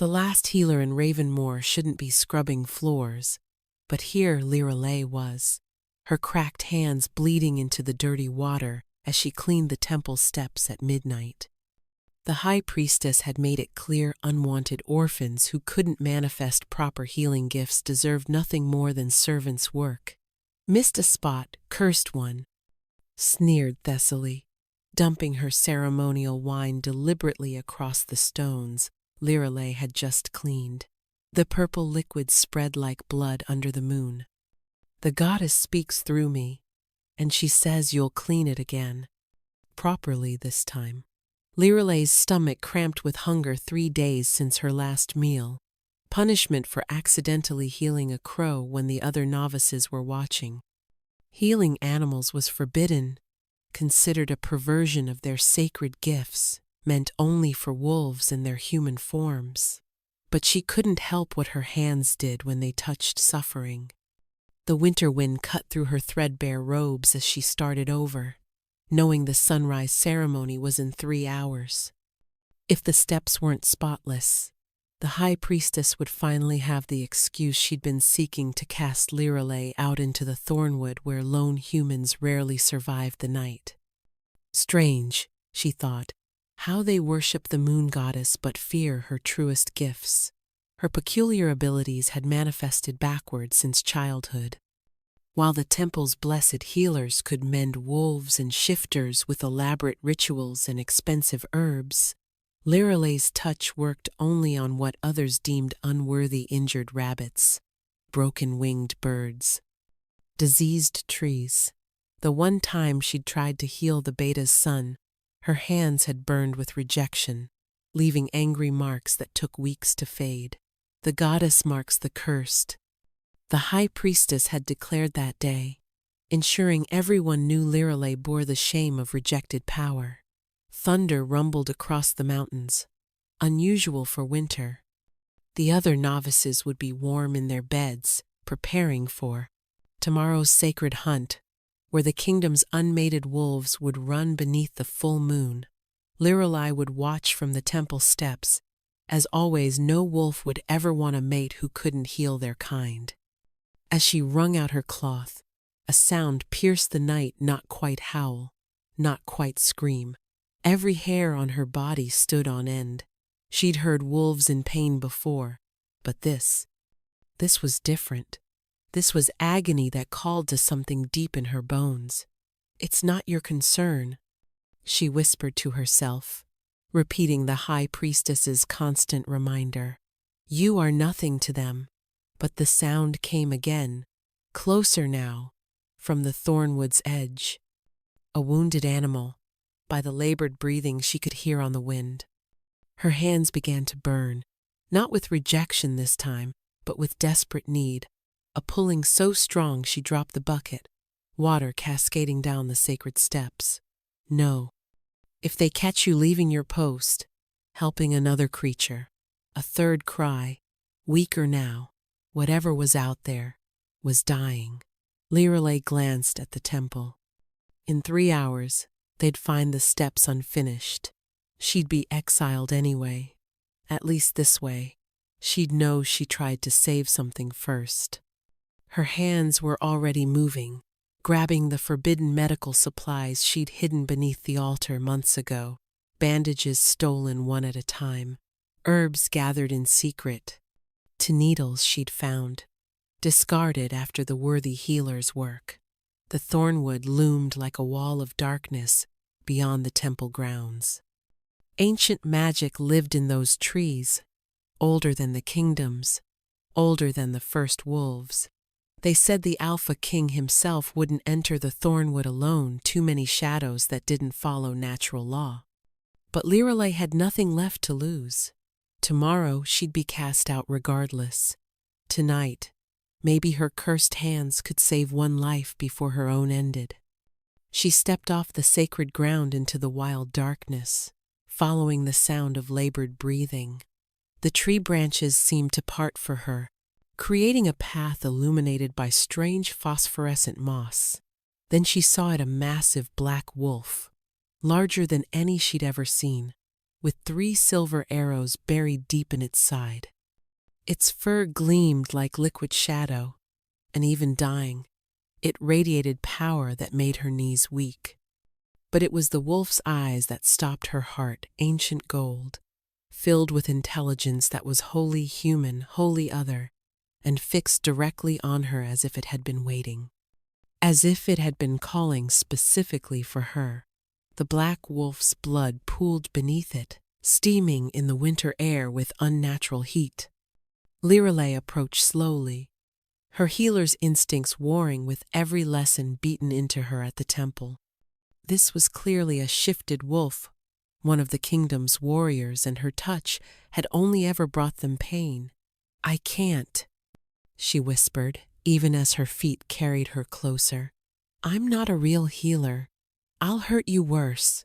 The last healer in Ravenmoor shouldn't be scrubbing floors, but here Lirelei was, her cracked hands bleeding into the dirty water as she cleaned the temple steps at midnight. The high priestess had made it clear unwanted orphans who couldn't manifest proper healing gifts deserved nothing more than servants' work. Missed a spot, cursed one, sneered Thessaly, dumping her ceremonial wine deliberately across the stones Lirelei had just cleaned. The purple liquid spread like blood under the moon. The goddess speaks through me, and she says you'll clean it again. Properly this time. Lirelei's stomach cramped with hunger 3 days since her last meal, punishment for accidentally healing a crow when the other novices were watching. Healing animals was forbidden, considered a perversion of their sacred gifts, meant only for wolves in their human forms. But she couldn't help what her hands did when they touched suffering. The winter wind cut through her threadbare robes as she started over, knowing the sunrise ceremony was in 3 hours. If the steps weren't spotless, the high priestess would finally have the excuse she'd been seeking to cast Lirelei out into the thornwood where lone humans rarely survived the night. Strange, she thought, how they worship the moon goddess but fear her truest gifts. Her peculiar abilities had manifested backward since childhood. While the temple's blessed healers could mend wolves and shifters with elaborate rituals and expensive herbs, Lirelei's touch worked only on what others deemed unworthy injured rabbits, broken-winged birds, diseased trees. The one time she'd tried to heal the beta's son, her hands had burned with rejection, leaving angry marks that took weeks to fade. The goddess marks the cursed. The high priestess had declared that day, ensuring everyone knew Lirelei bore the shame of rejected power. Thunder rumbled across the mountains, unusual for winter. The other novices would be warm in their beds, preparing for tomorrow's sacred hunt, where the kingdom's unmated wolves would run beneath the full moon. Lirelei would watch from the temple steps. As always, no wolf would ever want a mate who couldn't heal their kind. As she wrung out her cloth, a sound pierced the night, not quite howl, not quite scream. Every hair on her body stood on end. She'd heard wolves in pain before, but this was different. This was agony that called to something deep in her bones. "It's not your concern," she whispered to herself, repeating the high priestess's constant reminder. "You are nothing to them." But the sound came again, closer now, from the thornwood's edge. A wounded animal. By the labored breathing she could hear on the wind. Her hands began to burn, not with rejection this time, but with desperate need, a pulling so strong she dropped the bucket, water cascading down the sacred steps. No. If they catch you leaving your post, helping another creature, a third cry, weaker now, whatever was out there, was dying. Lirelei glanced at the temple. In 3 hours, they'd find the steps unfinished. She'd be exiled anyway. At least this way, she'd know she tried to save something first. Her hands were already moving, grabbing the forbidden medical supplies she'd hidden beneath the altar months ago, bandages stolen one at a time, herbs gathered in secret, to needles she'd found, discarded after the worthy healer's work. The thornwood loomed like a wall of darkness beyond the temple grounds. Ancient magic lived in those trees, older than the kingdoms, older than the first wolves. They said the Alpha King himself wouldn't enter the thornwood alone, too many shadows that didn't follow natural law. But Lirelei had nothing left to lose. Tomorrow she'd be cast out regardless. Tonight, maybe her cursed hands could save one life before her own ended. She stepped off the sacred ground into the wild darkness, following the sound of labored breathing. The tree branches seemed to part for her, creating a path illuminated by strange phosphorescent moss. Then she saw it, a massive black wolf, larger than any she'd ever seen. with 3 silver arrows buried deep in its side. Its fur gleamed like liquid shadow, and even dying, it radiated power that made her knees weak. But it was the wolf's eyes that stopped her heart, ancient gold, filled with intelligence that was wholly human, wholly other, and fixed directly on her as if it had been waiting. As if it had been calling specifically for her. The black wolf's blood pooled beneath it, steaming in the winter air with unnatural heat. Lirelei approached slowly, her healer's instincts warring with every lesson beaten into her at the temple. This was clearly a shifted wolf, one of the kingdom's warriors, and her touch had only ever brought them pain. "I can't," she whispered, even as her feet carried her closer. "I'm not a real healer. I'll hurt you worse."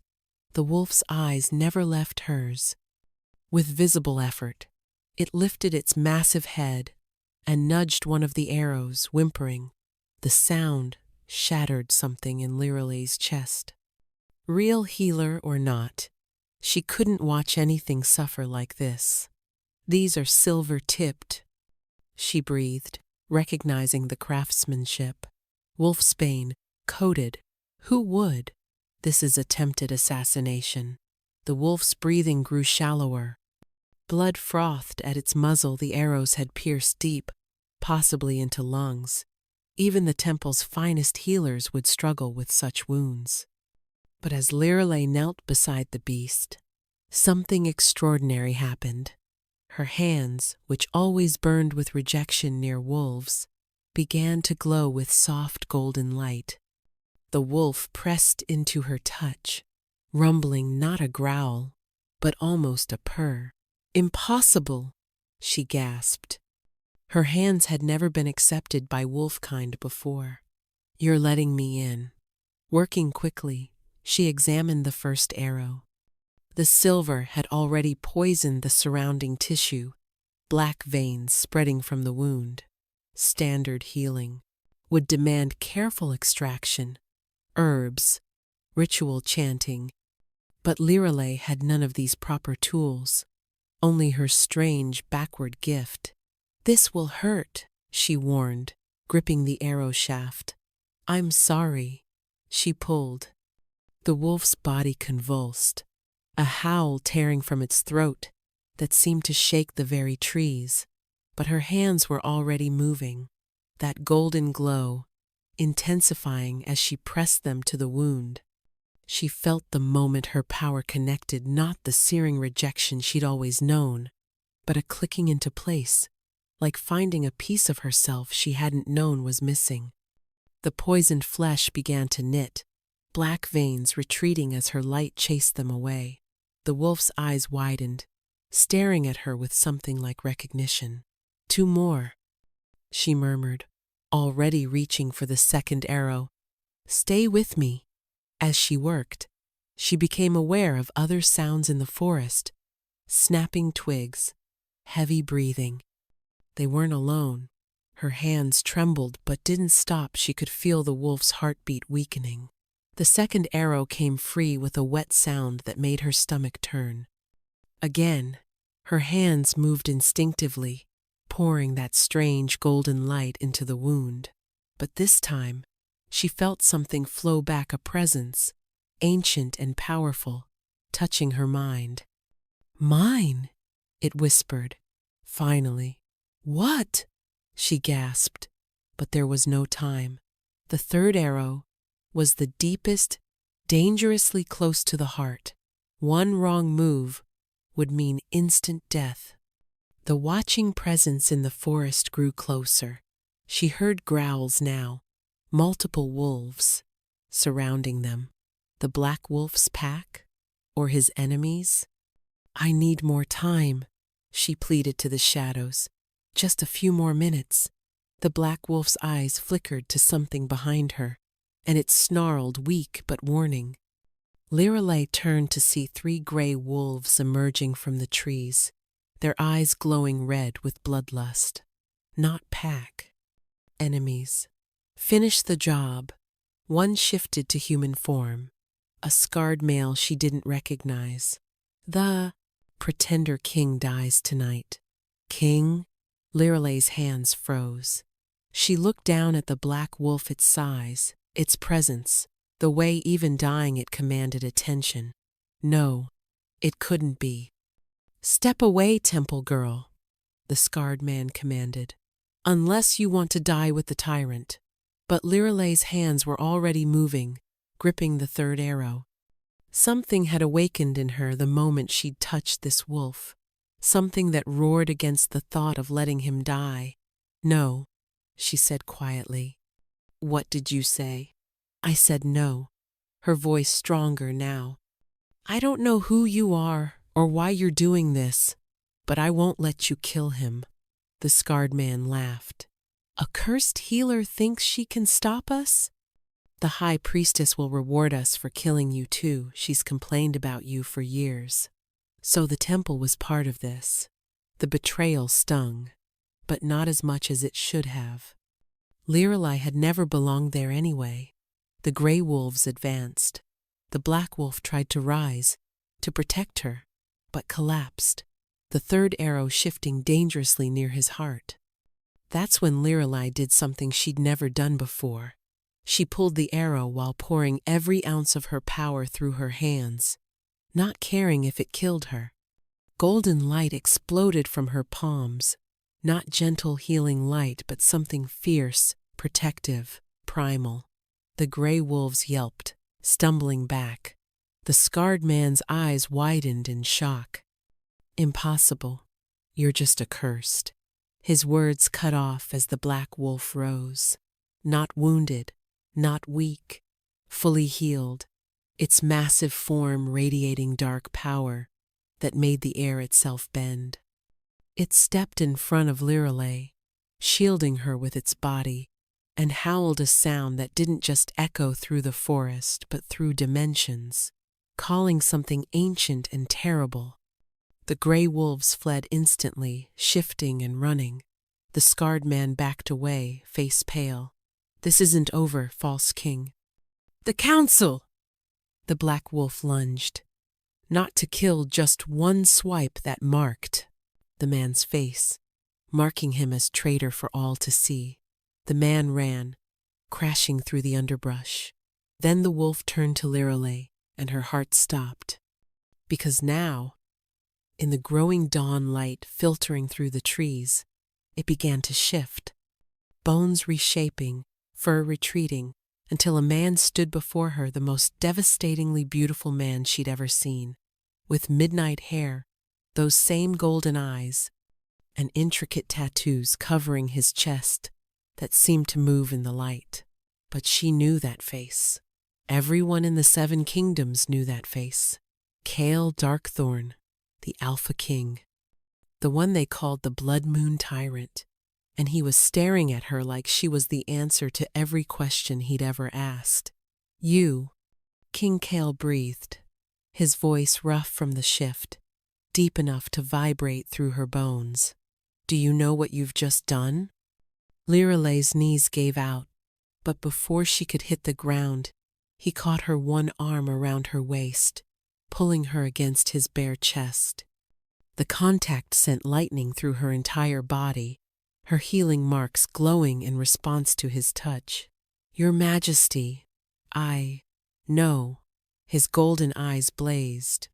The wolf's eyes never left hers. With visible effort, it lifted its massive head and nudged one of the arrows, whimpering. The sound shattered something in Lirelei's chest. Real healer or not, she couldn't watch anything suffer like this. "These are silver-tipped," she breathed, recognizing the craftsmanship. Wolfsbane, coated. Who would? This is attempted assassination. The wolf's breathing grew shallower. Blood frothed at its muzzle. The arrows had pierced deep, possibly into lungs. Even the temple's finest healers would struggle with such wounds. But as Lirelei knelt beside the beast, something extraordinary happened. Her hands, which always burned with rejection near wolves, began to glow with soft golden light. The wolf pressed into her touch, rumbling not a growl, but almost a purr. "Impossible!" she gasped. Her hands had never been accepted by wolfkind before. "You're letting me in." Working quickly, she examined the first arrow. The silver had already poisoned the surrounding tissue, black veins spreading from the wound. Standard healing would demand careful extraction, herbs, ritual chanting. But Lirelei had none of these proper tools, only her strange backward gift. "This will hurt," she warned, gripping the arrow shaft. "I'm sorry." She pulled. The wolf's body convulsed, a howl tearing from its throat that seemed to shake the very trees. But her hands were already moving, that golden glow intensifying as she pressed them to the wound. She felt the moment her power connected, not the searing rejection she'd always known, but a clicking into place, like finding a piece of herself she hadn't known was missing. The poisoned flesh began to knit, black veins retreating as her light chased them away. The wolf's eyes widened, staring at her with something like recognition. "Two more," she murmured, already reaching for the second arrow. "Stay with me." As she worked, she became aware of other sounds in the forest, snapping twigs, heavy breathing. They weren't alone. Her hands trembled but didn't stop. She could feel the wolf's heartbeat weakening. The second arrow came free with a wet sound that made her stomach turn. Again, her hands moved instinctively, pouring that strange golden light into the wound. But this time, she felt something flow back, a presence, ancient and powerful, touching her mind. "Mine," it whispered, finally. "What?" she gasped, but there was no time. The third arrow was the deepest, dangerously close to the heart. One wrong move would mean instant death. The watching presence in the forest grew closer. She heard growls now, multiple wolves surrounding them. The black wolf's pack, or his enemies? "I need more time," she pleaded to the shadows. "Just a few more minutes." The black wolf's eyes flickered to something behind her, and it snarled, weak but warning. Lirelei turned to see 3 gray wolves emerging from the trees, their eyes glowing red with bloodlust. Not pack. Enemies. "Finish the job." One shifted to human form, a scarred male she didn't recognize. The pretender king dies tonight. King? Liralay's hands froze. She looked down at the black wolf, its size, its presence, the way even dying it commanded attention. No, it couldn't be. Step away, temple girl, the scarred man commanded. Unless you want to die with the tyrant. But Liralay's hands were already moving, gripping the third arrow. Something had awakened in her the moment she'd touched this wolf. Something that roared against the thought of letting him die. No, she said quietly. What did you say? I said no, her voice stronger now. I don't know who you are or why you're doing this, but I won't let you kill him. The scarred man laughed. A cursed healer thinks she can stop us? The high priestess will reward us for killing you too. She's complained about you for years. So the temple was part of this. The betrayal stung, but not as much as it should have. Liralai had never belonged there anyway. The gray wolves advanced. The black wolf tried to rise, to protect her, but collapsed, the third arrow shifting dangerously near his heart. That's when Liralai did something she'd never done before. She pulled the arrow while pouring every ounce of her power through her hands, not caring if it killed her. Golden light exploded from her palms, not gentle healing light but something fierce, protective, primal. The gray wolves yelped, stumbling back. The scarred man's eyes widened in shock. Impossible. You're just accursed. His words cut off as the black wolf rose. Not wounded, not weak, fully healed, its massive form radiating dark power that made the air itself bend. It stepped in front of Liralai, shielding her with its body, and howled a sound that didn't just echo through the forest but through dimensions, calling something ancient and terrible. The gray wolves fled instantly, shifting and running. The scarred man backed away, face pale. This isn't over, false king. The council! The black wolf lunged. Not to kill, just one swipe that marked the man's face, marking him as traitor for all to see. The man ran, crashing through the underbrush. Then the wolf turned to Liralai, and her heart stopped. Because now, in the growing dawn light filtering through the trees, it began to shift. Bones reshaping, fur retreating, until a man stood before her, the most devastatingly beautiful man she'd ever seen, with midnight hair, those same golden eyes, and intricate tattoos covering his chest that seemed to move in the light. But she knew that face. Everyone in the 7 kingdoms knew that face. Kale Darkthorn, the Alpha King, the one they called the Blood Moon Tyrant, and he was staring at her like she was the answer to every question he'd ever asked. You, King Kale breathed, his voice rough from the shift, deep enough to vibrate through her bones. Do you know what you've just done? Liralai's knees gave out, but before she could hit the ground, he caught her one arm around her waist, pulling her against his bare chest. The contact sent lightning through her entire body, her healing marks glowing in response to his touch. Your Majesty, I know. His golden eyes blazed.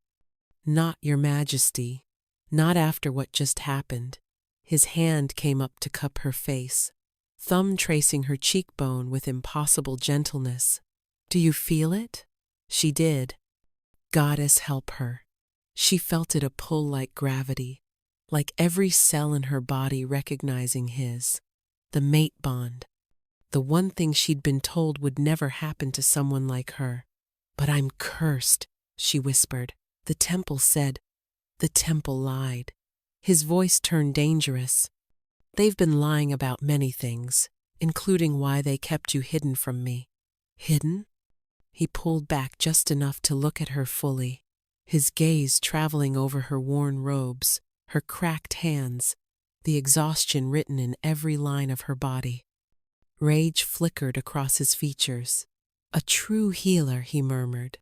Not Your Majesty, not after what just happened. His hand came up to cup her face, thumb tracing her cheekbone with impossible gentleness. Do you feel it? She did. Goddess help her. She felt it, a pull like gravity, like every cell in her body recognizing his. The mate bond. The one thing she'd been told would never happen to someone like her. But I'm cursed, she whispered. The temple said. The temple lied. His voice turned dangerous. They've been lying about many things, including why they kept you hidden from me. Hidden? He pulled back just enough to look at her fully, his gaze traveling over her worn robes, her cracked hands, the exhaustion written in every line of her body. Rage flickered across his features. A true healer, he murmured.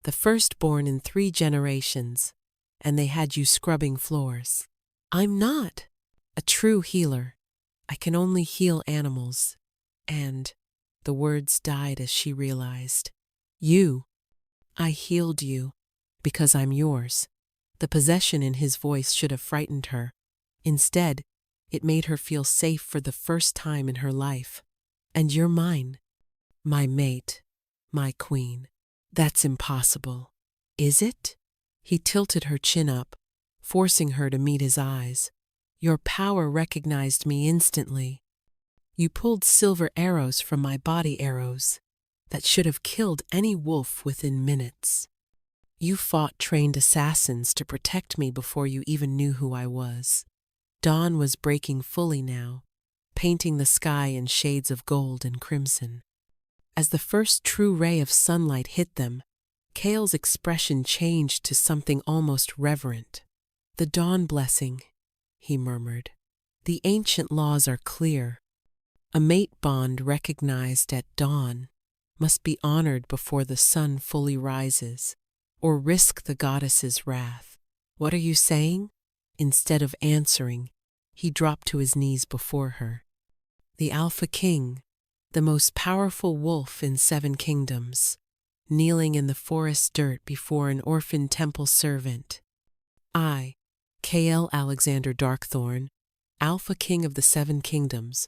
The firstborn in 3 generations. and they had you scrubbing floors. I'm not a true healer. I can only heal animals. And the words died as she realized. I healed you because I'm yours. The possession in his voice should have frightened her. Instead, it made her feel safe for the first time in her life. And you're mine. My mate. My queen. That's impossible. Is it? He tilted her chin up, forcing her to meet his eyes. Your power recognized me instantly. You pulled silver arrows from my body arrows that should have killed any wolf within minutes. You fought trained assassins to protect me before you even knew who I was. Dawn was breaking fully now, painting the sky in shades of gold and crimson. As the first true ray of sunlight hit them, Kale's expression changed to something almost reverent. The dawn blessing, he murmured. The ancient laws are clear. A mate bond recognized at dawn must be honored before the sun fully rises, or risk the goddess's wrath. What are you saying? Instead of answering, he dropped to his knees before her. The Alpha King, the most powerful wolf in 7 kingdoms, kneeling in the forest dirt before an orphan temple servant. I, K.L. Alexander Darkthorn, Alpha King of the 7 kingdoms,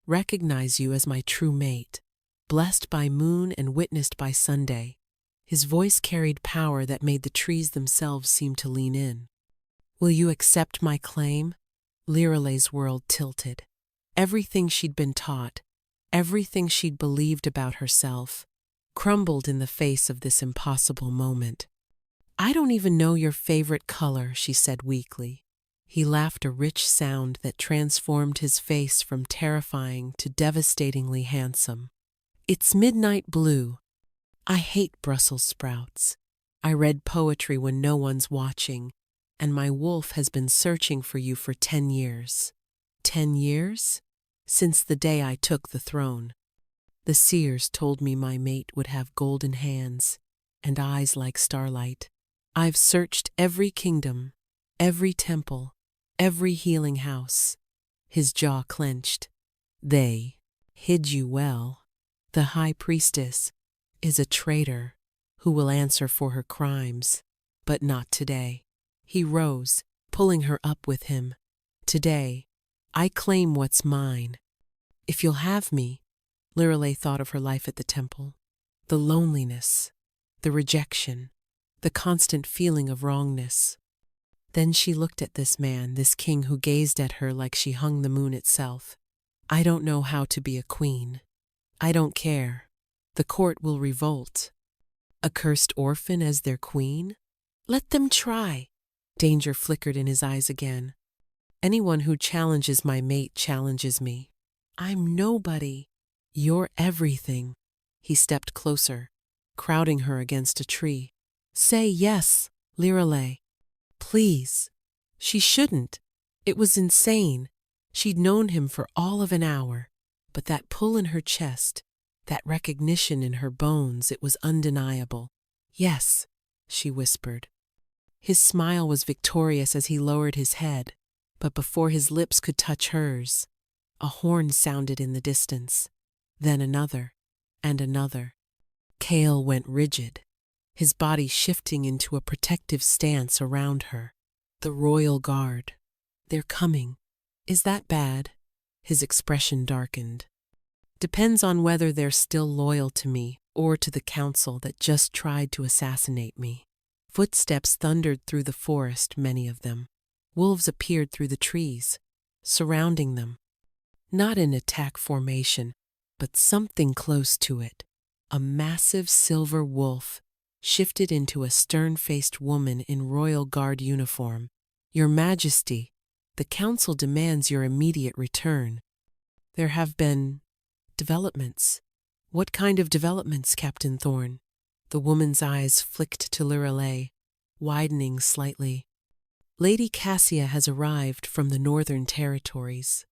recognize you as my true mate, blessed by moon and witnessed by Sunday. His voice carried power that made the trees themselves seem to lean in. Will you accept my claim? Liralay's world tilted. Everything she'd been taught, everything she'd believed about herself, crumbled in the face of this impossible moment. I don't even know your favorite color, she said weakly. He laughed, a rich sound that transformed his face from terrifying to devastatingly handsome. It's midnight blue. I hate Brussels sprouts. I read poetry when no one's watching, and my wolf has been searching for you for 10 years. 10 years? Since the day I took the throne. The seers told me my mate would have golden hands and eyes like starlight. I've searched every kingdom, every temple, every healing house. His jaw clenched. They hid you well. The high priestess is a traitor who will answer for her crimes, but not today. He rose, pulling her up with him. Today, I claim what's mine. If you'll have me, Liralay thought of her life at the temple. The loneliness, the rejection, the constant feeling of wrongness. Then she looked at this man, this king who gazed at her like she hung the moon itself. I don't know how to be a queen. I don't care. The court will revolt. A cursed orphan as their queen? Let them try. Danger flickered in his eyes again. Anyone who challenges my mate challenges me. I'm nobody. You're everything. He stepped closer, crowding her against a tree. Say yes, Liralay. Please. She shouldn't. It was insane. She'd known him for all of an hour, but that pull in her chest, that recognition in her bones, it was undeniable. Yes, she whispered. His smile was victorious as he lowered his head, but before his lips could touch hers, a horn sounded in the distance, then another, and another. Kale went rigid, his body shifting into a protective stance around her. The royal guard. They're coming. Is that bad? His expression darkened. Depends on whether they're still loyal to me or to the council that just tried to assassinate me. Footsteps thundered through the forest, many of them. Wolves appeared through the trees, surrounding them. Not in attack formation, but something close to it. A massive silver wolf shifted into a stern-faced woman in royal guard uniform. Your Majesty, the council demands your immediate return. There have been developments. What kind of developments, Captain Thorne? The woman's eyes flicked to Liralay, widening slightly. Lady Cassia has arrived from the Northern Territories.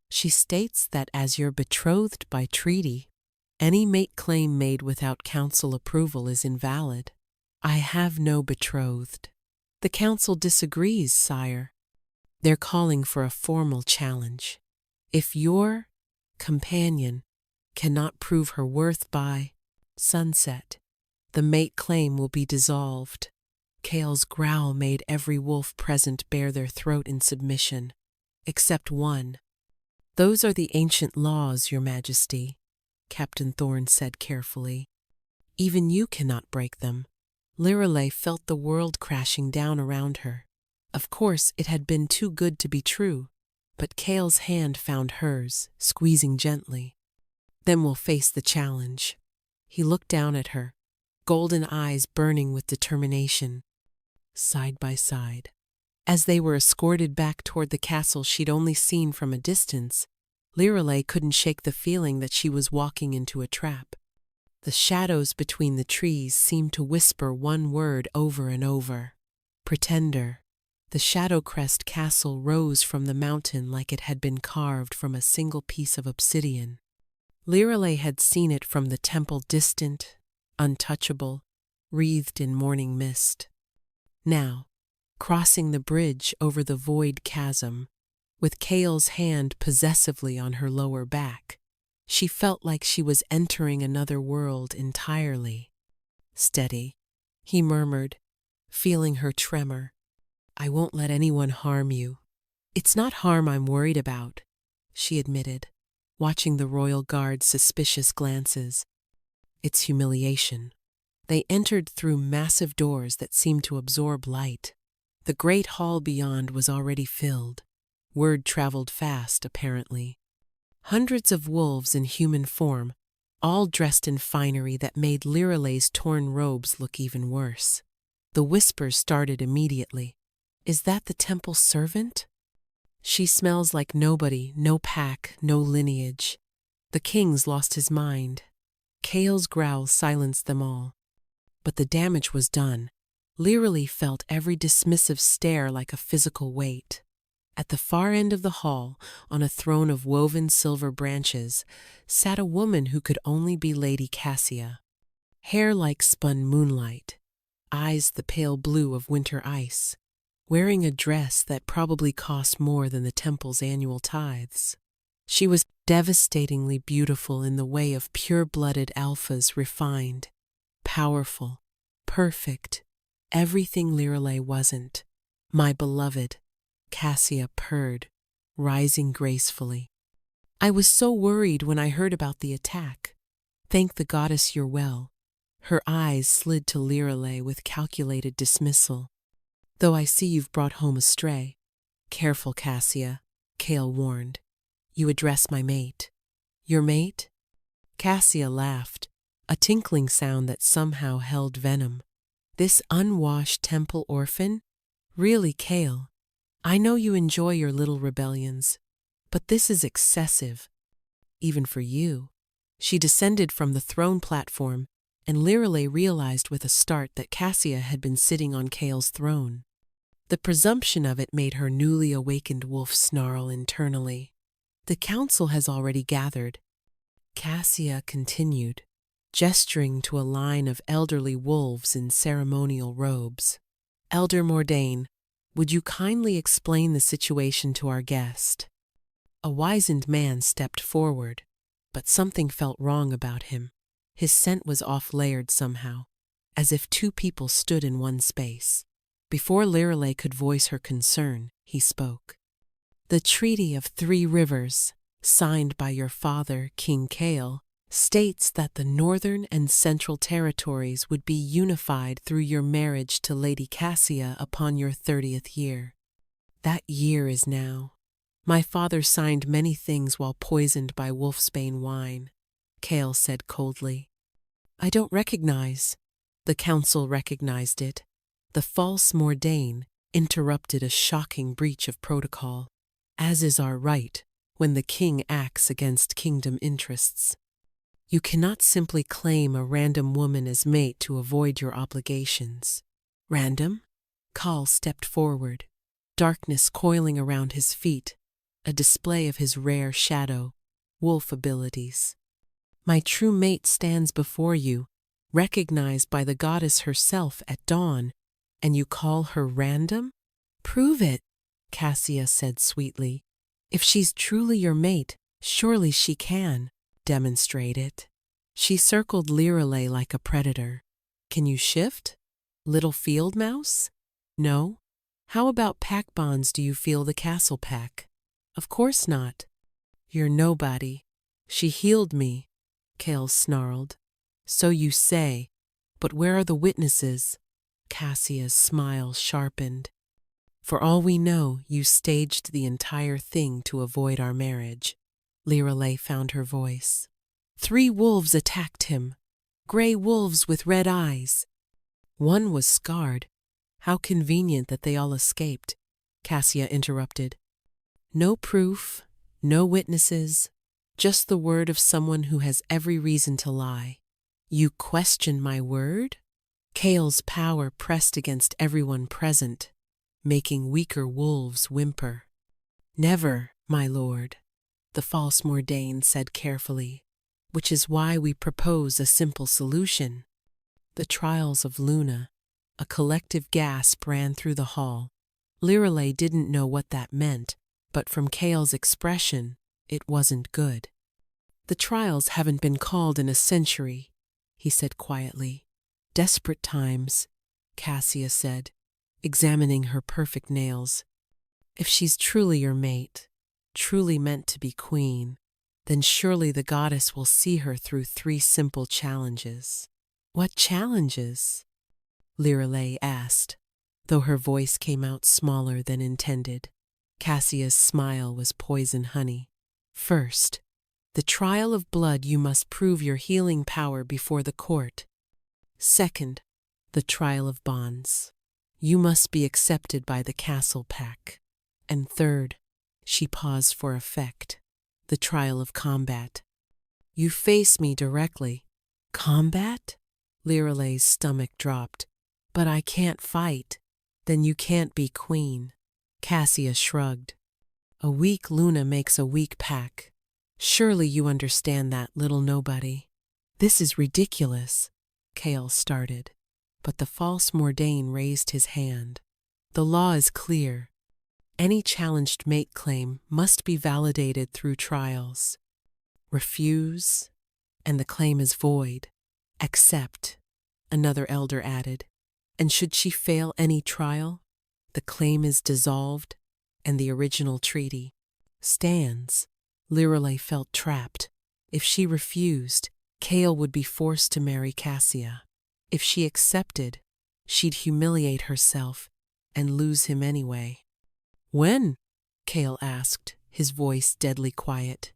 She states that as you're betrothed by treaty, any mate claim made without council approval is invalid. I have no betrothed. The council disagrees, sire. They're calling for a formal challenge. If your companion cannot prove her worth by sunset, the mate claim will be dissolved. Kale's growl made every wolf present bare their throat in submission, except one. Those are the ancient laws, Your Majesty, Captain Thorne said carefully. Even you cannot break them. Lirelei felt the world crashing down around her. Of course, it had been too good to be true, but Kale's hand found hers, squeezing gently. Then we'll face the challenge. He looked down at her, golden eyes burning with determination. Side by side. As they were escorted back toward the castle she'd only seen from a distance, Lirelei couldn't shake the feeling that she was walking into a trap. The shadows between the trees seemed to whisper one word over and over. Pretender. The Shadow Crest castle rose from the mountain like it had been carved from a single piece of obsidian. Lirelei had seen it from the temple, distant, untouchable, wreathed in morning mist. Now, crossing the bridge over the void chasm, with Kale's hand possessively on her lower back, she felt like she was entering another world entirely. Steady, he murmured, feeling her tremor. I won't let anyone harm you. It's not harm I'm worried about, she admitted, watching the royal guard's suspicious glances. It's humiliation. They entered through massive doors that seemed to absorb light. The great hall beyond was already filled. Word traveled fast, apparently. Hundreds of wolves in human form, all dressed in finery that made Lirelei's torn robes look even worse. The whispers started immediately. Is that the temple servant? She smells like nobody, no pack, no lineage. The king's lost his mind. Kale's growl silenced them all. But the damage was done. Lirelei felt every dismissive stare like a physical weight. At the far end of the hall, on a throne of woven silver branches, sat a woman who could only be Lady Cassia. Hair like spun moonlight, eyes the pale blue of winter ice, wearing a dress that probably cost more than the temple's annual tithes. She was devastatingly beautiful in the way of pure-blooded alphas, refined, powerful, perfect, everything Lirelei wasn't. My beloved, Cassia purred, rising gracefully. I was so worried when I heard about the attack. Thank the goddess you're well. Her eyes slid to Lirelei with calculated dismissal. Though I see you've brought home a stray. Careful, Cassia, Kale warned. You address my mate. Your mate? Cassia laughed, a tinkling sound that somehow held venom. This unwashed temple orphan? Really, Kale? I know you enjoy your little rebellions, but this is excessive. Even for you. She descended from the throne platform, and Lirelei realized with a start that Cassia had been sitting on Kale's throne. The presumption of it made her newly awakened wolf snarl internally. The council has already gathered. Cassia continued, gesturing to a line of elderly wolves in ceremonial robes. Elder Mordain, would you kindly explain the situation to our guest? A wizened man stepped forward, but something felt wrong about him. His scent was off-layered somehow, as if two people stood in one space. Before Lirelei could voice her concern, he spoke. The Treaty of Three Rivers, signed by your father, King Kale, states that the northern and central territories would be unified through your marriage to Lady Cassia upon your 30th year. That year is now. My father signed many things while poisoned by wolfsbane wine, Kale said coldly. I don't recognize. The council recognized it. The false Mordain interrupted a shocking breach of protocol, as is our right when the king acts against kingdom interests. You cannot simply claim a random woman as mate to avoid your obligations. Random? Kal stepped forward, darkness coiling around his feet, a display of his rare shadow, wolf abilities. My true mate stands before you, recognized by the goddess herself at dawn, And you call her random? Prove it, Cassia said sweetly. If she's truly your mate, surely she can demonstrate it. She circled Lirelei like a predator. Can you shift? Little field mouse? No? How about pack bonds? Do you feel the castle pack? Of course not. You're nobody. She healed me, Kale snarled. So you say, but where are the witnesses? Cassia's smile sharpened. For all we know, you staged the entire thing to avoid our marriage. Lirelei found her voice. 3 wolves attacked him. Gray wolves with red eyes. One was scarred. How convenient that they all escaped, Cassia interrupted. No proof, no witnesses, just the word of someone who has every reason to lie. You question my word? Kale's power pressed against everyone present, making weaker wolves whimper. Never, my lord, the false Mordain said carefully, which is why we propose a simple solution. The trials of Luna. A collective gasp ran through the hall. Lirelei didn't know what that meant, but from Kale's expression, it wasn't good. The trials haven't been called in a century, he said quietly. Desperate times, Cassia said, examining her perfect nails. If she's truly your mate, truly meant to be queen, then surely the goddess will see her through 3 simple challenges. What challenges? Lirelei asked, though her voice came out smaller than intended. Cassia's smile was poison honey. First, the trial of blood. You must prove your healing power before the court. Second, the trial of bonds. You must be accepted by the castle pack. And third, she paused for effect, the trial of combat. You face me directly. Combat? Lirelei's stomach dropped. But I can't fight. Then you can't be queen. Cassia shrugged. A weak Luna makes a weak pack. Surely you understand that, little nobody. This is ridiculous, Kale started. But the false Mordain raised his hand. The law is clear. Any challenged mate claim must be validated through trials. Refuse, and the claim is void. Accept, another elder added. And should she fail any trial, the claim is dissolved and the original treaty stands. Lirelei felt trapped. If she refused, Kale would be forced to marry Cassia. If she accepted, she'd humiliate herself and lose him anyway. When? Kale asked, his voice deadly quiet.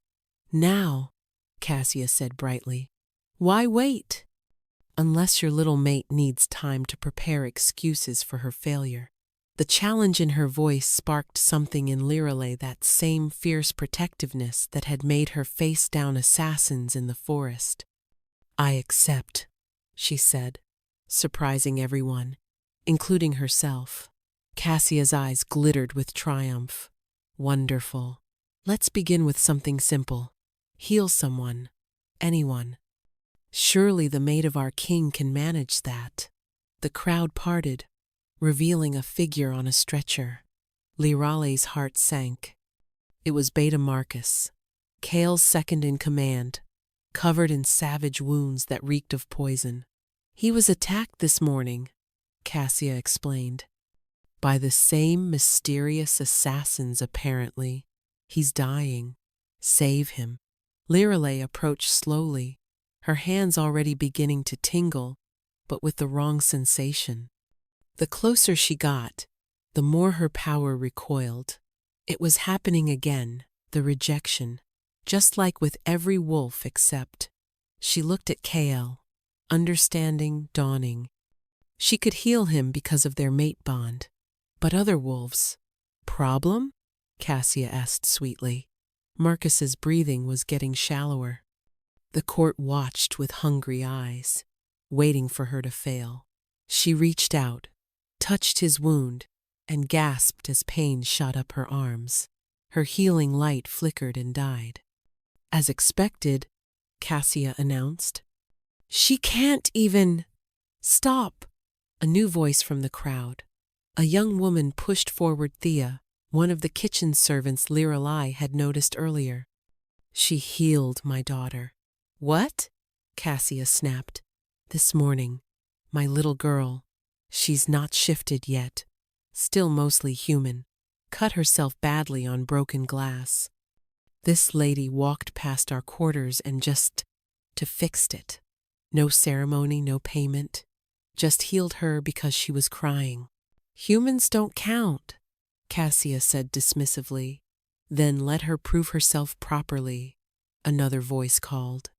Now, Cassia said brightly. Why wait? Unless your little mate needs time to prepare excuses for her failure. The challenge in her voice sparked something in Lirelei, that same fierce protectiveness that had made her face down assassins in the forest. I accept, she said, surprising everyone, including herself. Cassia's eyes glittered with triumph. Wonderful. Let's begin with something simple. Heal someone. Anyone. Surely the mate of our king can manage that. The crowd parted, revealing a figure on a stretcher. Lirelei's heart sank. It was Beta Marcus, Kale's second in command, covered in savage wounds that reeked of poison. He was attacked this morning, Cassia explained. By the same mysterious assassins, apparently. He's dying. Save him. Lirelei approached slowly, her hands already beginning to tingle, but with the wrong sensation. The closer she got, the more her power recoiled. It was happening again, the rejection, just like with every wolf except. She looked at Kale, understanding dawning. She could heal him because of their mate bond. But other wolves. Problem? Cassia asked sweetly. Marcus's breathing was getting shallower. The court watched with hungry eyes, waiting for her to fail. She reached out, touched his wound, and gasped as pain shot up her arms. Her healing light flickered and died. As expected, Cassia announced. She can't even. Stop, A new voice from the crowd. A young woman pushed forward Thea, one of the kitchen servants Lirelai had noticed earlier. She healed my daughter. What? Cassia snapped. This morning. My little girl. She's not shifted yet. Still mostly human. Cut herself badly on broken glass. This lady walked past our quarters and just fixed it. No ceremony, no payment. Just healed her because she was crying. Humans don't count, Cassia said dismissively. Then let her prove herself properly, another voice called.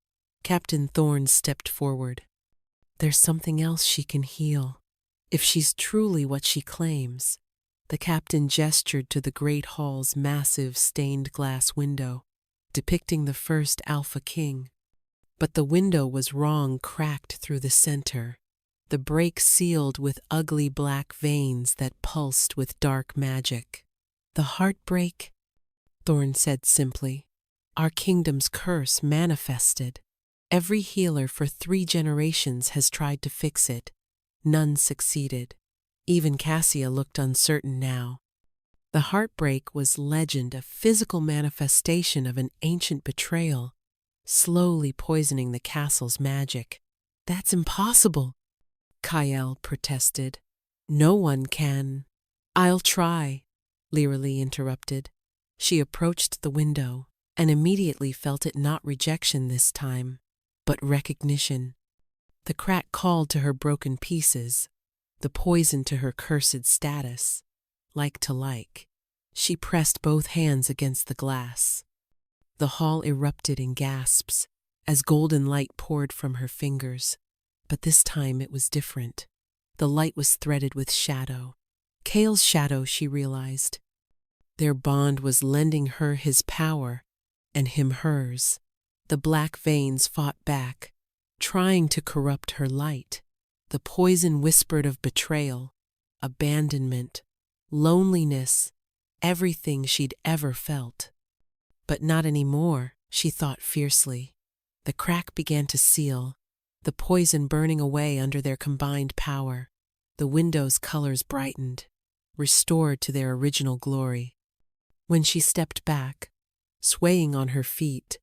Captain Thorne stepped forward. There's something else she can heal, if she's truly what she claims. The captain gestured to the great hall's massive stained glass window, depicting the first Alpha King. But the window was wrong, cracked through the center, the break sealed with ugly black veins that pulsed with dark magic. The heartbreak, Thorne said simply. Our kingdom's curse manifested. Every healer for 3 generations has tried to fix it. None succeeded. Even Cassia looked uncertain now. The heartbreak was legend, a physical manifestation of an ancient betrayal, slowly poisoning the castle's magic. That's impossible, Kyle protested. No one can. I'll try, Lirelai interrupted. She approached the window and immediately felt it not rejection this time, but recognition. The crack called to her broken pieces, the poison to her cursed status, like to like. She pressed both hands against the glass. The hall erupted in gasps as golden light poured from her fingers. But this time it was different. The light was threaded with shadow. Kale's shadow, she realized. Their bond was lending her his power, and him hers. The black veins fought back, trying to corrupt her light. The poison whispered of betrayal, abandonment, loneliness, everything she'd ever felt. But not anymore, she thought fiercely. The crack began to seal, the poison burning away under their combined power. The window's colors brightened, restored to their original glory. When she stepped back, swaying on her feet,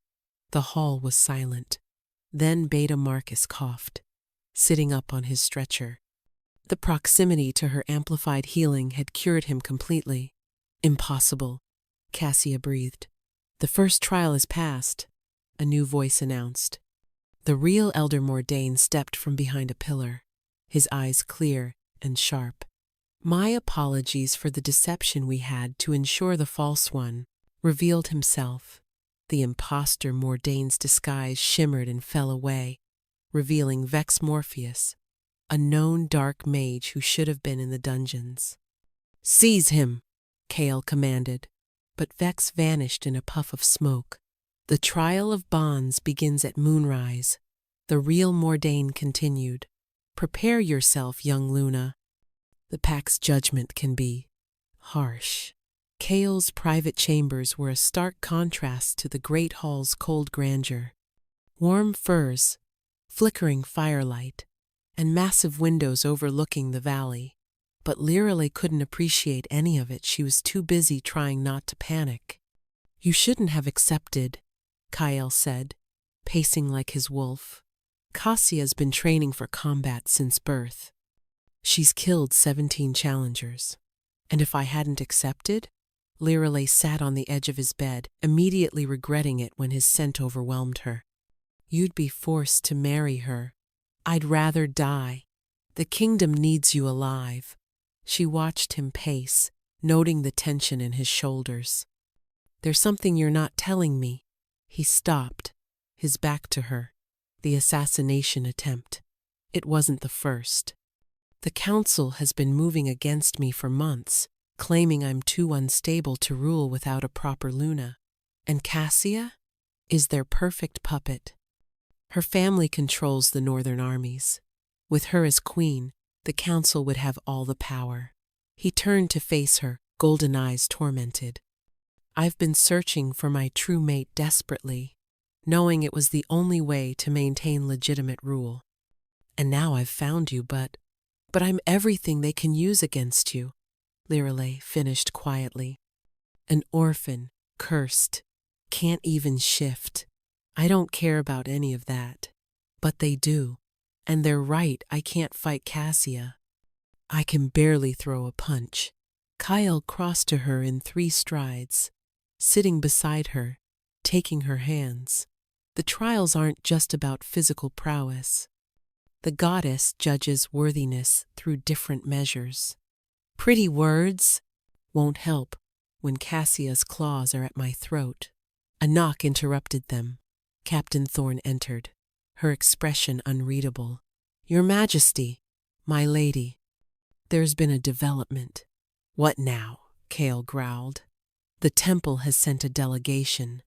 the hall was silent. Then Beta Marcus coughed, sitting up on his stretcher. The proximity to her amplified healing had cured him completely. Impossible, Cassia breathed. The first trial is passed, a new voice announced. The real Elder Mordain stepped from behind a pillar, his eyes clear and sharp. My apologies for the deception we had to ensure the false one, revealed himself. The impostor Mordain's disguise shimmered and fell away, revealing Vex Morpheus, a known dark mage who should have been in the dungeons. Seize him, Kale commanded, but Vex vanished in a puff of smoke. The trial of bonds begins at moonrise. The real Mordain continued. Prepare yourself, young Luna. The pack's judgment can be harsh. Kale's private chambers were a stark contrast to the great hall's cold grandeur. Warm furs, flickering firelight, and massive windows overlooking the valley. But Lirelai couldn't appreciate any of it. She was too busy trying not to panic. You shouldn't have accepted, Kyle said, pacing like his wolf. Cassia's been training for combat since birth. She's killed 17 challengers. And if I hadn't accepted? Lirelai sat on the edge of his bed, immediately regretting it when his scent overwhelmed her. You'd be forced to marry her. I'd rather die. The kingdom needs you alive. She watched him pace, noting the tension in his shoulders. There's something you're not telling me. He stopped, his back to her. The assassination attempt. It wasn't the first. The council has been moving against me for months, claiming I'm too unstable to rule without a proper Luna. And Cassia is their perfect puppet. Her family controls the northern armies. With her as queen, the council would have all the power. He turned to face her, golden eyes tormented. I've been searching for my true mate desperately, knowing it was the only way to maintain legitimate rule. And now I've found you, but But I'm everything they can use against you, Lirelei finished quietly. An orphan, cursed, can't even shift. I don't care about any of that. But they do. And they're right, I can't fight Cassia. I can barely throw a punch. Kyle crossed to her in 3 strides, sitting beside her, taking her hands. The trials aren't just about physical prowess. The goddess judges worthiness through different measures. Pretty words won't help when Cassia's claws are at my throat. A knock interrupted them. Captain Thorne entered, her expression unreadable. Your Majesty, my lady. There's been a development. What now? Kale growled. The temple has sent a delegation.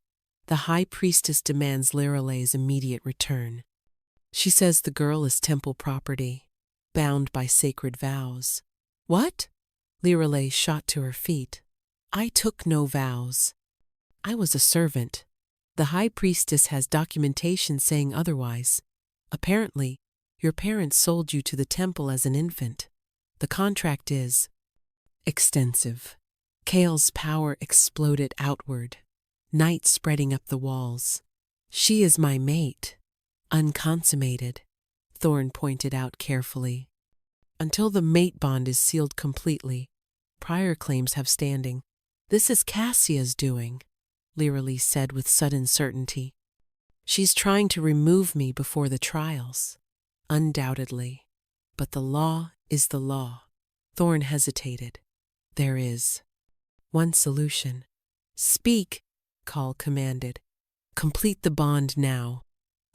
The High Priestess demands Lirelei's immediate return. She says the girl is temple property, bound by sacred vows. What? Lirelei shot to her feet. I took no vows. I was a servant. The High Priestess has documentation saying otherwise. Apparently, your parents sold you to the temple as an infant. The contract is extensive. Kale's power exploded outward, night spreading up the walls. She is my mate, unconsummated, Thorne pointed out carefully. Until the mate bond is sealed completely, prior claims have standing. This is Cassia's doing, Lirelei said with sudden certainty. She's trying to remove me before the trials. Undoubtedly. But the law is the law. Thorne hesitated. There is one solution. Speak, Call commanded. Complete the bond now.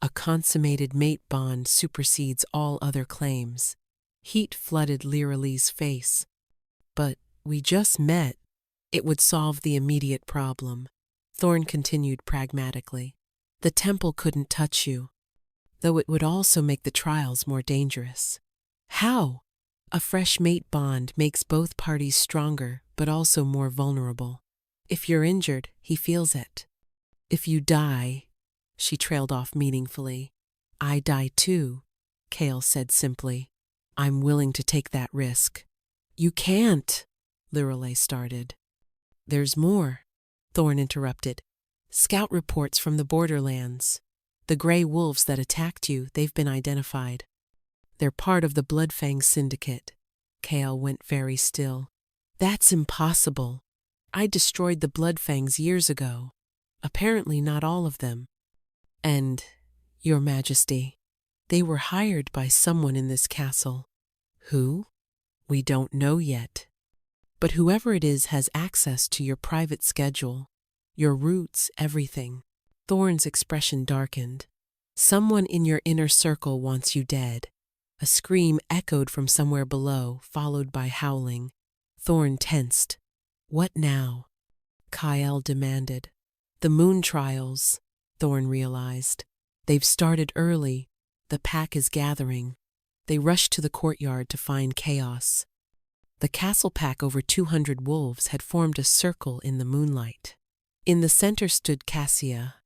A consummated mate bond supersedes all other claims. Heat flooded Lirelei's face. But we just met. It would solve the immediate problem. Thorne continued pragmatically. The temple couldn't touch you, though it would also make the trials more dangerous. How? A fresh mate bond makes both parties stronger, but also more vulnerable. If you're injured, he feels it. If you die, she trailed off meaningfully. I die too, Kale said simply. I'm willing to take that risk. You can't, Lirelei started. There's more, Thorne interrupted. Scout reports from the borderlands. The gray wolves that attacked you, they've been identified. They're part of the Bloodfang Syndicate. Kale went very still. That's impossible. I destroyed the Bloodfangs years ago. Apparently not all of them. And, Your Majesty, they were hired by someone in this castle. Who? We don't know yet. But whoever it is has access to your private schedule, your routes, everything. Thorne's expression darkened. Someone in your inner circle wants you dead. A scream echoed from somewhere below, followed by howling. Thorne tensed. What now? Kyle demanded. The moon trials, Thorne realized. They've started early. The pack is gathering. They rushed to the courtyard to find chaos. The castle pack, over 200 wolves, had formed a circle in the moonlight. In the center stood Cassia,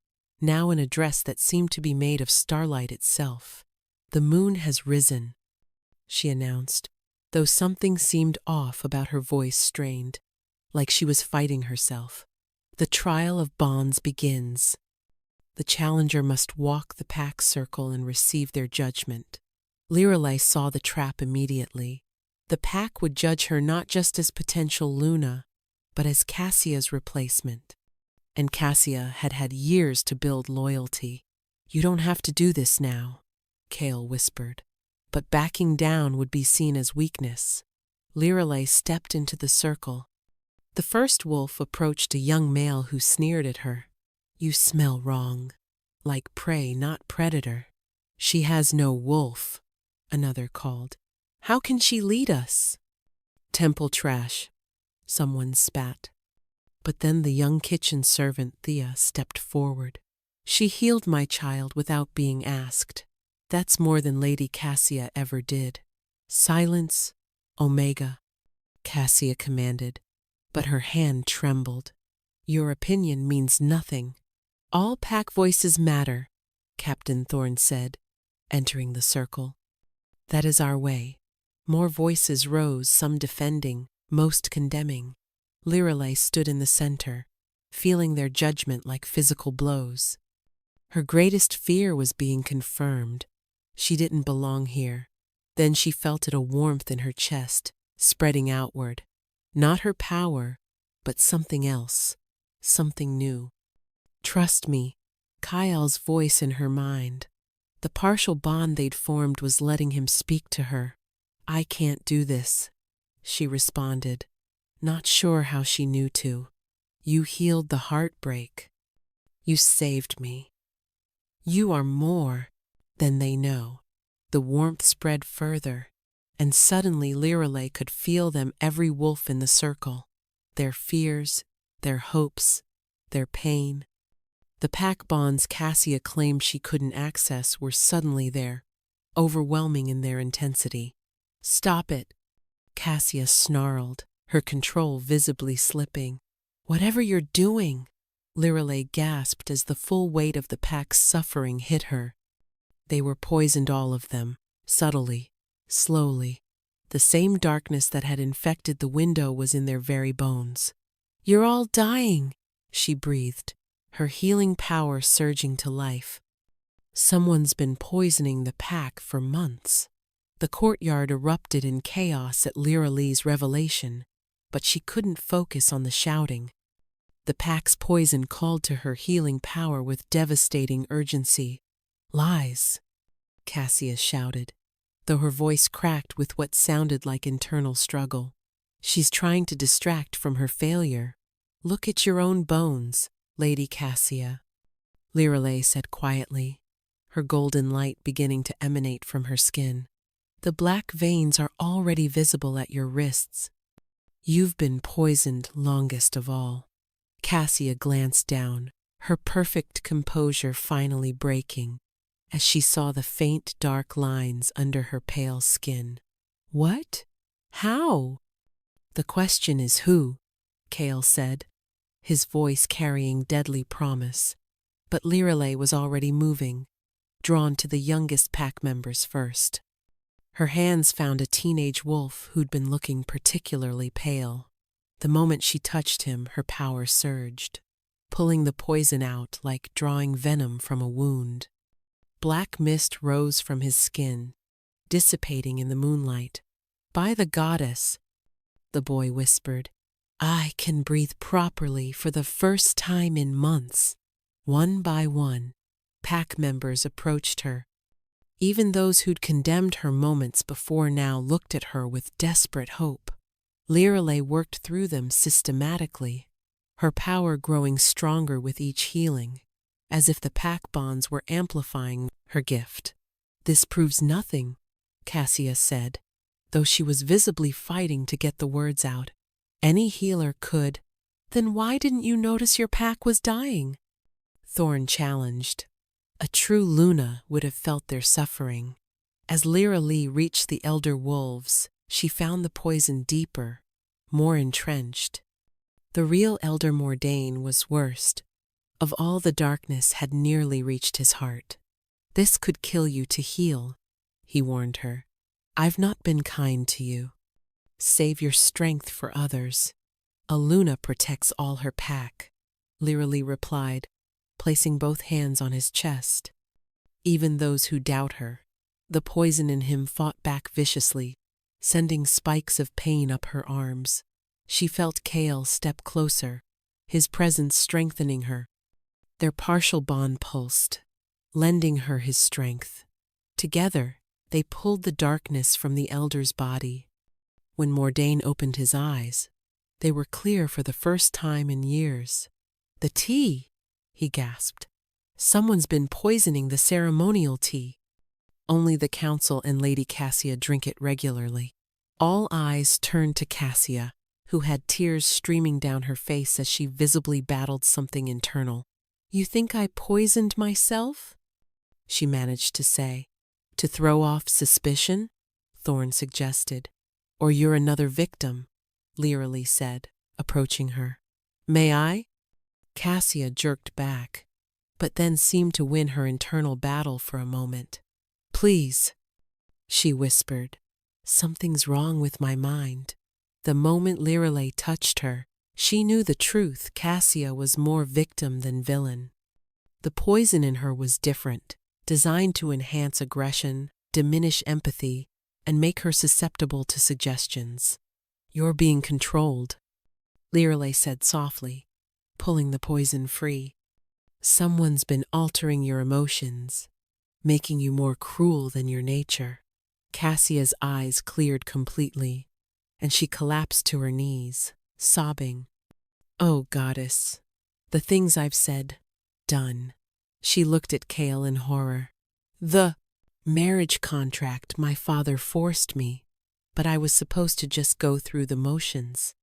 now in a dress that seemed to be made of starlight itself. The moon has risen, she announced, though something seemed off about her voice, strained, like she was fighting herself. The trial of bonds begins. The challenger must walk the pack circle and receive their judgment. Lirelei saw the trap immediately. The pack would judge her not just as potential Luna, but as Cassia's replacement. And Cassia had had years to build loyalty. You don't have to do this now, Kale whispered. But backing down would be seen as weakness. Lirelei stepped into the circle. The first wolf approached a young male who sneered at her. You smell wrong. Like prey, not predator. She has no wolf, another called. How can she lead us? Temple trash, someone spat. But then the young kitchen servant Thea stepped forward. She healed my child without being asked. That's more than Lady Cassia ever did. Silence, Omega, Cassia commanded, but her hand trembled. Your opinion means nothing. All pack voices matter, Captain Thorne said, entering the circle. That is our way. More voices rose, some defending, most condemning. Lirelei stood in the center, feeling their judgment like physical blows. Her greatest fear was being confirmed. She didn't belong here. Then she felt it, a warmth in her chest, spreading outward. Not her power, but something else, something new. Trust me, Kyle's voice in her mind. The partial bond they'd formed was letting him speak to her. I can't do this, she responded, not sure how she knew to. You healed the heartbreak. You saved me. You are more than they know. The warmth spread further, and suddenly Lirelei could feel them, every wolf in the circle. Their fears, their hopes, their pain. The pack bonds Cassia claimed she couldn't access were suddenly there, overwhelming in their intensity. Stop it, Cassia snarled, her control visibly slipping. Whatever you're doing, Lirelei gasped as the full weight of the pack's suffering hit her. They were poisoned, all of them, subtly, slowly. The same darkness that had infected the window was in their very bones. You're all dying, she breathed, her healing power surging to life. Someone's been poisoning the pack for months. The courtyard erupted in chaos at Lirelei's revelation, but she couldn't focus on the shouting. The pack's poison called to her healing power with devastating urgency. Lies, Cassia shouted, though her voice cracked with what sounded like internal struggle. She's trying to distract from her failure. Look at your own bones, Lady Cassia, Lirelei said quietly, her golden light beginning to emanate from her skin. The black veins are already visible at your wrists. You've been poisoned longest of all. Cassia glanced down, her perfect composure finally breaking, as she saw the faint dark lines under her pale skin. What? How? The question is who, Kale said, his voice carrying deadly promise. But Lirelei was already moving, drawn to the youngest pack members first. Her hands found a teenage wolf who'd been looking particularly pale. The moment she touched him, her power surged, pulling the poison out like drawing venom from a wound. Black mist rose from his skin, dissipating in the moonlight. By the goddess, the boy whispered, I can breathe properly for the first time in months. One by one, pack members approached her. Even those who'd condemned her moments before now looked at her with desperate hope. Lirelei worked through them systematically, her power growing stronger with each healing, as if the pack bonds were amplifying her gift. This proves nothing, Cassia said, though she was visibly fighting to get the words out. Any healer could. Then why didn't you notice your pack was dying? Thorn challenged. A true Luna would have felt their suffering. As Lirelei reached the elder wolves, she found the poison deeper, more entrenched. The real Elder Mordain was worst. Of all the darkness had nearly reached his heart. This could kill you to heal, he warned her. I've not been kind to you. Save your strength for others. A Luna protects all her pack, Lirelei replied, placing both hands on his chest. Even those who doubt her, the poison in him fought back viciously, sending spikes of pain up her arms. She felt Kale step closer, his presence strengthening her. Their partial bond pulsed, lending her his strength. Together, they pulled the darkness from the elder's body. When Mordain opened his eyes, they were clear for the first time in years. The tea, he gasped. Someone's been poisoning the ceremonial tea. Only the council and Lady Cassia drink it regularly. All eyes turned to Cassia, who had tears streaming down her face as she visibly battled something internal. You think I poisoned myself? She managed to say. To throw off suspicion? Thorn suggested. Or you're another victim, Lirelei said, approaching her. May I? Cassia jerked back, but then seemed to win her internal battle for a moment. Please, she whispered, Something's wrong with my mind. The moment Lirelei touched her, she knew the truth. Cassia was more victim than villain. The poison in her was different, designed to enhance aggression, diminish empathy, and make her susceptible to suggestions. "You're being controlled," Lirelei said softly, pulling the poison free. "Someone's been altering your emotions, making you more cruel than your nature." Cassia's eyes cleared completely, and she collapsed to her knees, sobbing. "Oh, goddess, the things I've said, done." She looked at Kale in horror. "The marriage contract my father forced me, but I was supposed to just go through the motions.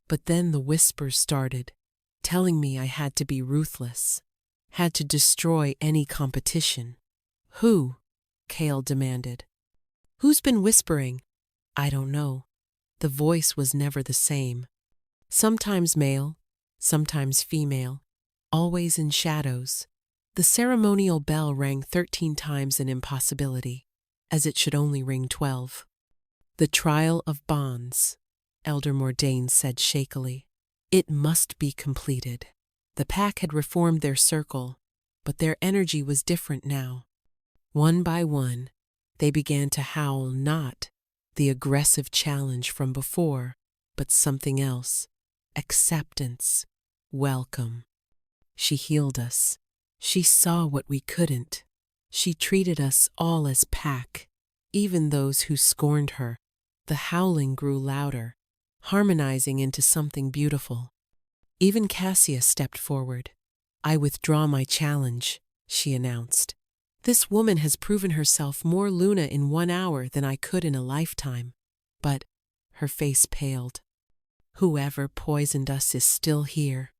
But then the whispers started, telling me I had to be ruthless, had to destroy any competition." "Who?" Kale demanded. "Who's been whispering?" "I don't know." The voice was never the same. Sometimes male, sometimes female, always in shadows. The ceremonial bell rang 13 times, an impossibility, as it should only ring 12. "The trial of bonds," Elder Mordain said shakily. "It must be completed." The pack had reformed their circle, but their energy was different now. One by one, they began to howl not the aggressive challenge from before, but something else. Acceptance. Welcome. She healed us. She saw what we couldn't. She treated us all as pack, even those who scorned her. The howling grew louder, harmonizing into something beautiful. Even Cassia stepped forward. "I withdraw my challenge," she announced. "This woman has proven herself more Luna in 1 hour than I could in a lifetime." But her face paled. "Whoever poisoned us is still here.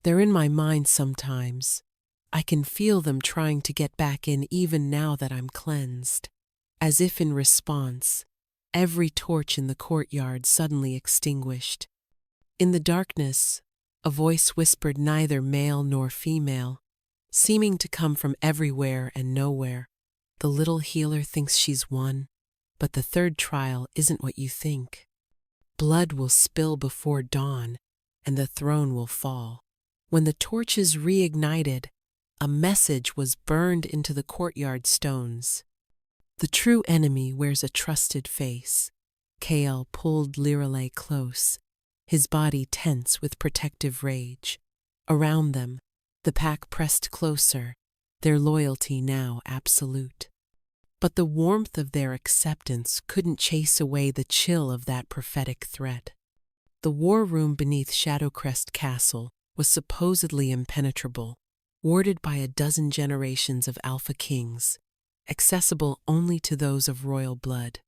They're in my mind sometimes. I can feel them trying to get back in even now that I'm cleansed." As if in response, every torch in the courtyard suddenly extinguished. In the darkness, a voice whispered, neither male nor female, seeming to come from everywhere and nowhere. "The little healer thinks she's won, but the third trial isn't what you think. Blood will spill before dawn, and the throne will fall." When the torches reignited, a message was burned into the courtyard stones. "The true enemy wears a trusted face." Kael pulled Lirelei close, his body tense with protective rage. Around them, the pack pressed closer, their loyalty now absolute. But the warmth of their acceptance couldn't chase away the chill of that prophetic threat. The war room beneath Shadowcrest Castle was supposedly impenetrable, warded by a dozen generations of Alpha Kings, accessible only to those of royal blood.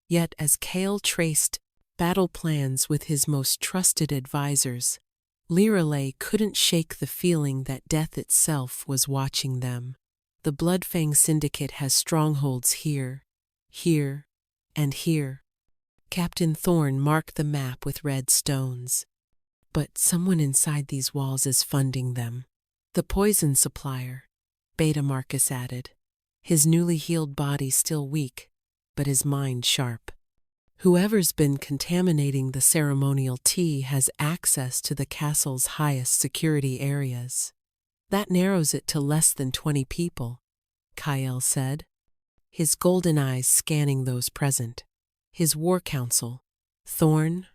Yet as Kael traced battle plans with his most trusted advisors, Lirelei couldn't shake the feeling that death itself was watching them. The Bloodfang Syndicate has strongholds here, here, and here. Captain Thorn marked the map with red stones. But someone inside these walls is funding them. "The poison supplier," Beta Marcus added, his newly healed body still weak, but his mind sharp. "Whoever's been contaminating the ceremonial tea has access to the castle's highest security areas. That narrows it to less than 20 people," Kael said, his golden eyes scanning those present. His war council, Thorn,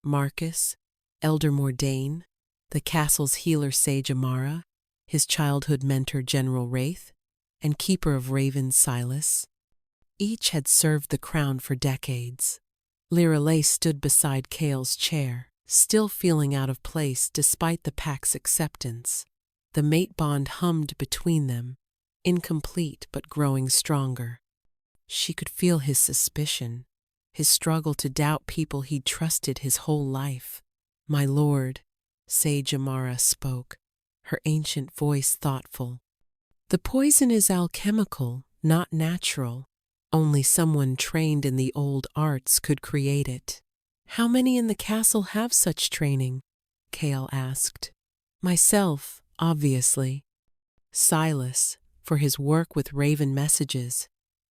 Marcus, Elder Mordain, the castle's healer sage Amara, his childhood mentor General Wraith, and keeper of ravens Silas. Each had served the crown for decades. Lirelei stood beside Kael's chair, still feeling out of place despite the pack's acceptance. The mate bond hummed between them, incomplete but growing stronger. She could feel his suspicion, his struggle to doubt people he'd trusted his whole life. "My lord," Sage Amara spoke, her ancient voice thoughtful. "The poison is alchemical, not natural. Only someone trained in the old arts could create it." "How many in the castle have such training?" Kael asked. "Myself, obviously. Silas, for his work with Raven messages.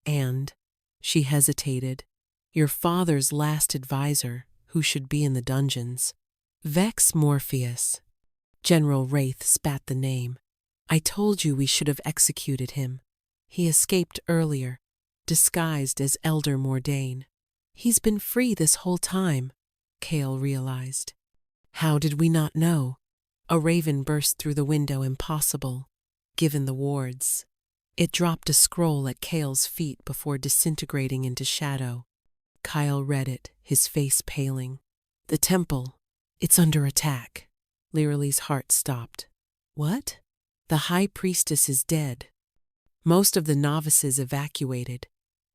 And," she hesitated, Your father's last advisor, who should be in the dungeons. Vex Morpheus. General Wraith spat the name. I told you we should have executed him. He escaped earlier, disguised as Elder Mordain. He's been free this whole time, Cale realized. How did we not know? A raven burst through the window. Impossible, given the wards. It dropped a scroll at Cale's feet before disintegrating into shadow. Kyle read it, his face paling. The temple, it's under attack. Liralei's heart stopped. What? The high priestess is dead. Most of the novices evacuated,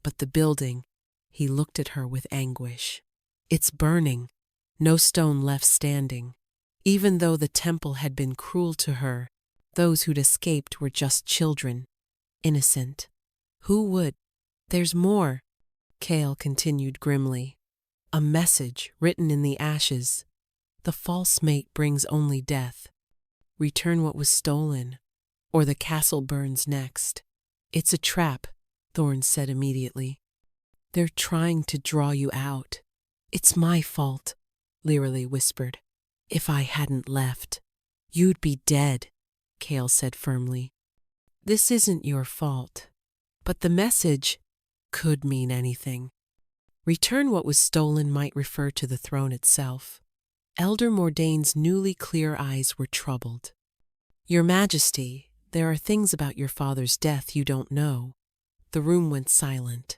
but the building, he looked at her with anguish. It's burning, no stone left standing. Even though the temple had been cruel to her, those who'd escaped were just children, innocent. Who would? There's more, Cale continued grimly. A message written in the ashes. The false mate brings only death. Return what was stolen, or the castle burns next. It's a trap, Thorn said immediately. They're trying to draw you out. It's my fault, Liralee whispered. If I hadn't left, you'd be dead, Cale said firmly. This isn't your fault, but the message could mean anything. Return what was stolen might refer to the throne itself. Elder Mordain's newly clear eyes were troubled. Your Majesty, there are things about your father's death you don't know. The room went silent.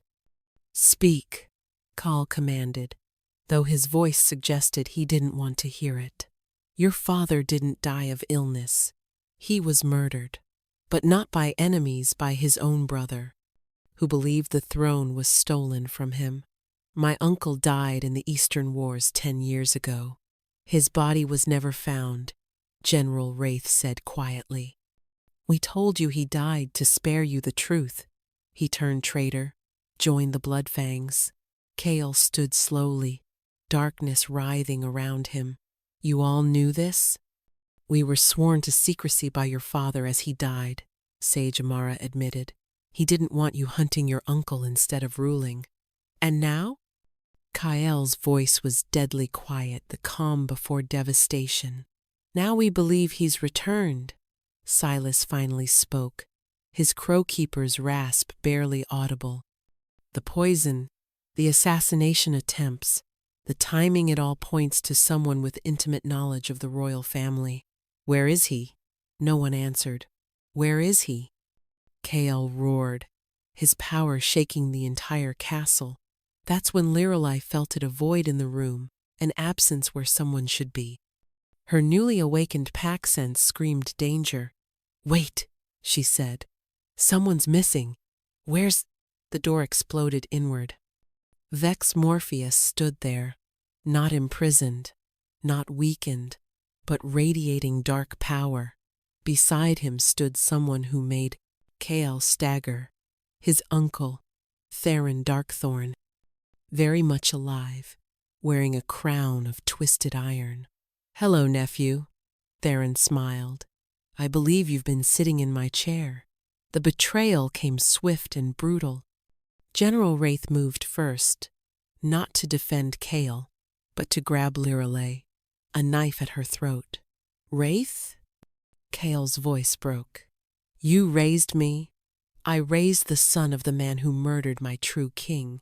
Speak, Call commanded, though his voice suggested he didn't want to hear it. Your father didn't die of illness. He was murdered, but not by enemies, by his own brother, who believed the throne was stolen from him. My uncle died in the Eastern Wars 10 years ago. His body was never found, General Wraith said quietly. We told you he died to spare you the truth. He turned traitor, joined the Bloodfangs. Cale stood slowly, darkness writhing around him. You all knew this? We were sworn to secrecy by your father as he died, Sage Amara admitted. He didn't want you hunting your uncle instead of ruling. And now? Kael's voice was deadly quiet, the calm before devastation. Now we believe he's returned. Silas finally spoke, his crow-keeper's rasp barely audible. The poison, the assassination attempts, the timing, it all points to someone with intimate knowledge of the royal family. Where is he? No one answered. Where is he? Cale roared, his power shaking the entire castle. That's when Liralee felt it, a void in the room, an absence where someone should be. Her newly awakened pack sense screamed danger. Wait, she said. Someone's missing. Where's... The door exploded inward. Vex Morpheus stood there, not imprisoned, not weakened, but radiating dark power. Beside him stood someone who made Cale stagger. His uncle, Theron Darkthorn, very much alive, wearing a crown of twisted iron. Hello, nephew, Theron smiled. I believe you've been sitting in my chair. The betrayal came swift and brutal. General Wraith moved first, not to defend Cale, but to grab Liralee, a knife at her throat. Wraith? Cale's voice broke. You raised me. I raised the son of the man who murdered my true king.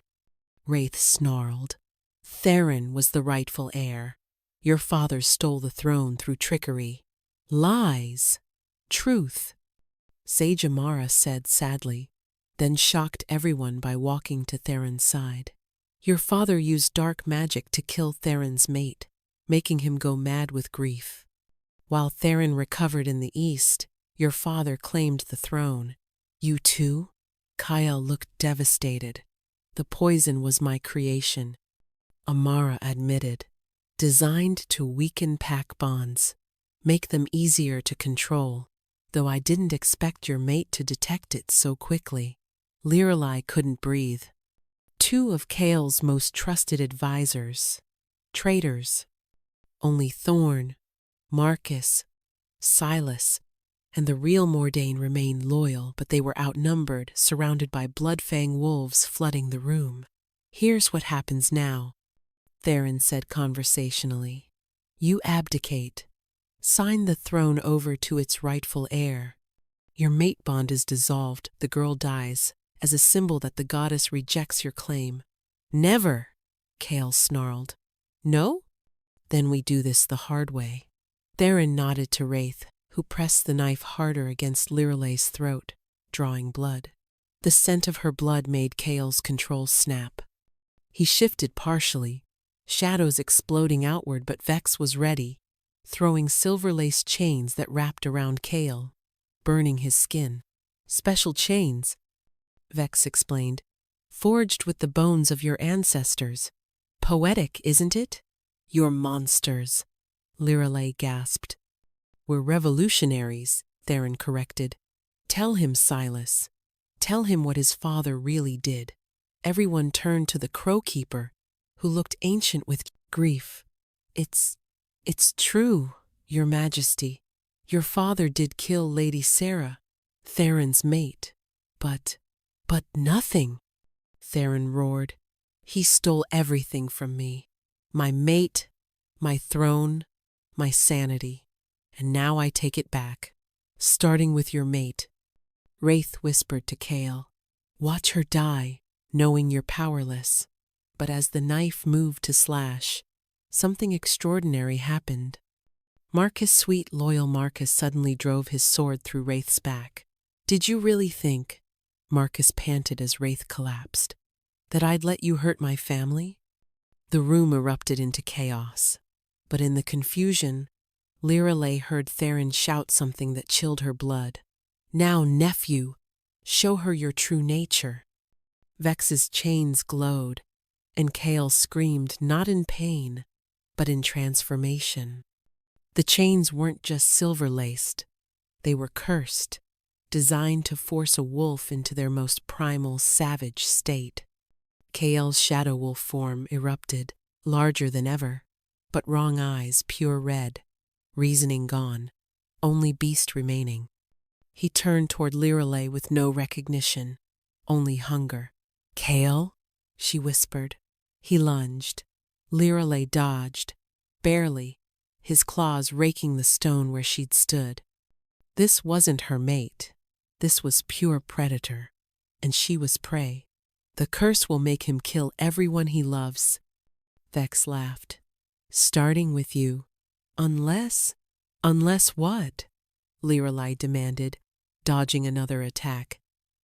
Wraith snarled. Theron was the rightful heir. Your father stole the throne through trickery. Lies. Truth. Sage Amara said sadly, then shocked everyone by walking to Theron's side. Your father used dark magic to kill Theron's mate, making him go mad with grief. While Theron recovered in the east, your father claimed the throne. You too? Kyle looked devastated. The poison was my creation, Amara admitted, designed to weaken pack bonds, make them easier to control, though I didn't expect your mate to detect it so quickly. Liralee couldn't breathe. 2 of Cale's most trusted advisors, traitors. Only Thorn, Marcus, Silas, and the real Mordain remained loyal, but they were outnumbered, surrounded by blood-fang wolves flooding the room. Here's what happens now, Theron said conversationally. You abdicate. Sign the throne over to its rightful heir. Your mate bond is dissolved, the girl dies, as a symbol that the goddess rejects your claim. Never, Kale snarled. No? Then we do this the hard way. Theron nodded to Wraith, who pressed the knife harder against Liralay's throat, drawing blood. The scent of her blood made Kale's control snap. He shifted partially, shadows exploding outward, but Vex was ready, throwing silver-laced chains that wrapped around Kale, burning his skin. Special chains, Vex explained, forged with the bones of your ancestors. Poetic, isn't it? You're monsters, Liralay gasped. We're revolutionaries, Theron corrected. Tell him, Silas. Tell him what his father really did. Everyone turned to the Crowkeeper, who looked ancient with grief. It's true, Your Majesty. Your father did kill Lady Sarah, Theron's mate. But nothing, Theron roared. He stole everything from me. My mate, my throne, my sanity. And now I take it back, starting with your mate. Wraith whispered to Kale. Watch her die, knowing you're powerless. But as the knife moved to slash, something extraordinary happened. Marcus, sweet, loyal Marcus, suddenly drove his sword through Wraith's back. Did you really think, Marcus panted as Wraith collapsed, that I'd let you hurt my family? The room erupted into chaos, but in the confusion, Liralay heard Theron shout something that chilled her blood. Now, nephew, show her your true nature. Vex's chains glowed, and Kale screamed not in pain, but in transformation. The chains weren't just silver-laced, they were cursed, designed to force a wolf into their most primal, savage state. Kale's shadow wolf form erupted, larger than ever, but wrong eyes pure red, reasoning gone, only beast remaining. He turned toward Liralay with no recognition, only hunger. Kale? She whispered. He lunged. Liralay dodged, barely, his claws raking the stone where she'd stood. This wasn't her mate. This was pure predator, and she was prey. The curse will make him kill everyone he loves. Vex laughed. Starting with you. Unless what? Liralay demanded, dodging another attack.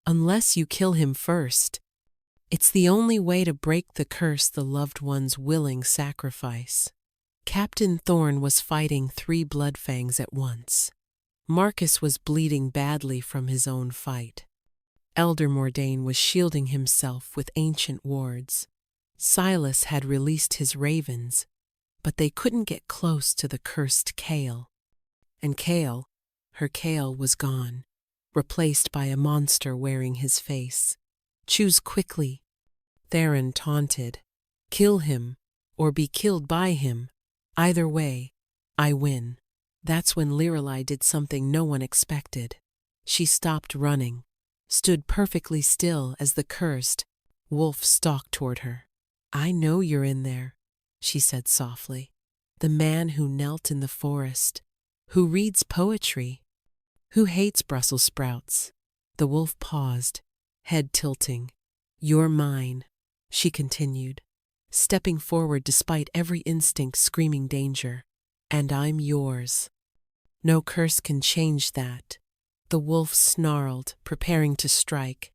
Unless you kill him first. It's the only way to break the curse, the loved one's willing sacrifice. Captain Thorn was fighting 3 bloodfangs at once. Marcus was bleeding badly from his own fight. Elder Mordain was shielding himself with ancient wards. Silas had released his ravens, but they couldn't get close to the cursed Kale. And Kale, her Kale, was gone, replaced by a monster wearing his face. Choose quickly, Theron taunted. Kill him, or be killed by him. Either way, I win. That's when Liralay did something no one expected. She stopped running, stood perfectly still as the cursed wolf stalked toward her. I know you're in there, she said softly. The man who knelt in the forest, who reads poetry, who hates Brussels sprouts. The wolf paused, head tilting. You're mine, she continued, stepping forward despite every instinct screaming danger. And I'm yours. No curse can change that. The wolf snarled, preparing to strike,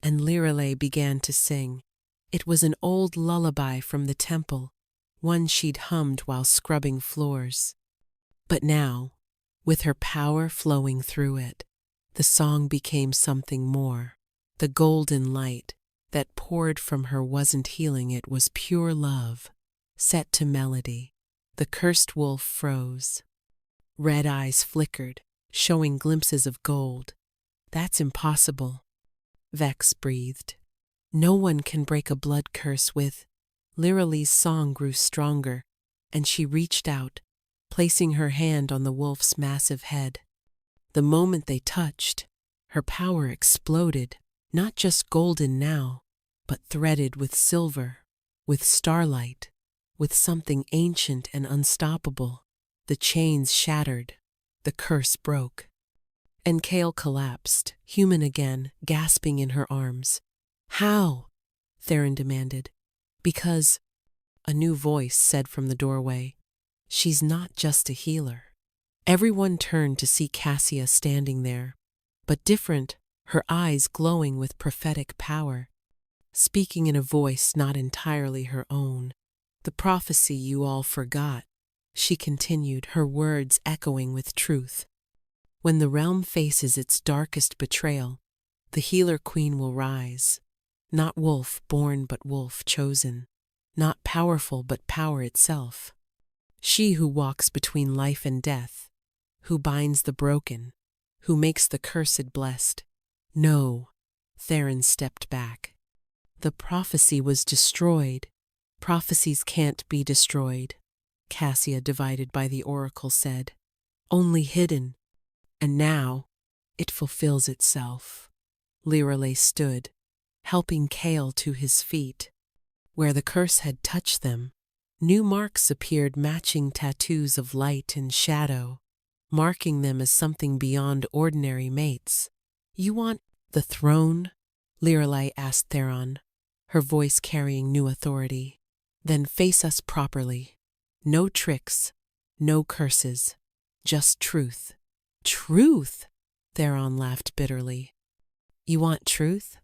and Liralay began to sing. It was an old lullaby from the temple, one she'd hummed while scrubbing floors. But now, with her power flowing through it, the song became something more. The golden light that poured from her wasn't healing, it was pure love, set to melody. The cursed wolf froze. Red eyes flickered, showing glimpses of gold. That's impossible, Vex breathed. No one can break a blood curse with. Liralay's song grew stronger, and she reached out, placing her hand on the wolf's massive head. The moment they touched, her power exploded, not just golden now, but threaded with silver. with starlight, with something ancient and unstoppable. The chains shattered, the curse broke. And Kale collapsed, human again, gasping in her arms. How? Theron demanded. Because, a new voice said from the doorway, she's not just a healer. Everyone turned to see Cassia standing there, but different, her eyes glowing with prophetic power, speaking in a voice not entirely her own. The prophecy you all forgot, she continued, her words echoing with truth. When the realm faces its darkest betrayal, the healer queen will rise. Not wolf born but wolf chosen. Not powerful but power itself. She who walks between life and death, who binds the broken, who makes the cursed blessed. No, Theron stepped back. The prophecy was destroyed. Prophecies can't be destroyed, Cassia, divided by the oracle, said. Only hidden. And now, it fulfills itself. Lirelei stood, helping Kale to his feet. Where the curse had touched them, new marks appeared, matching tattoos of light and shadow, marking them as something beyond ordinary mates. You want the throne? Lirelei asked Theron, her voice carrying new authority. Then face us properly. No tricks, no curses, just truth. Truth? Theron laughed bitterly. You want truth?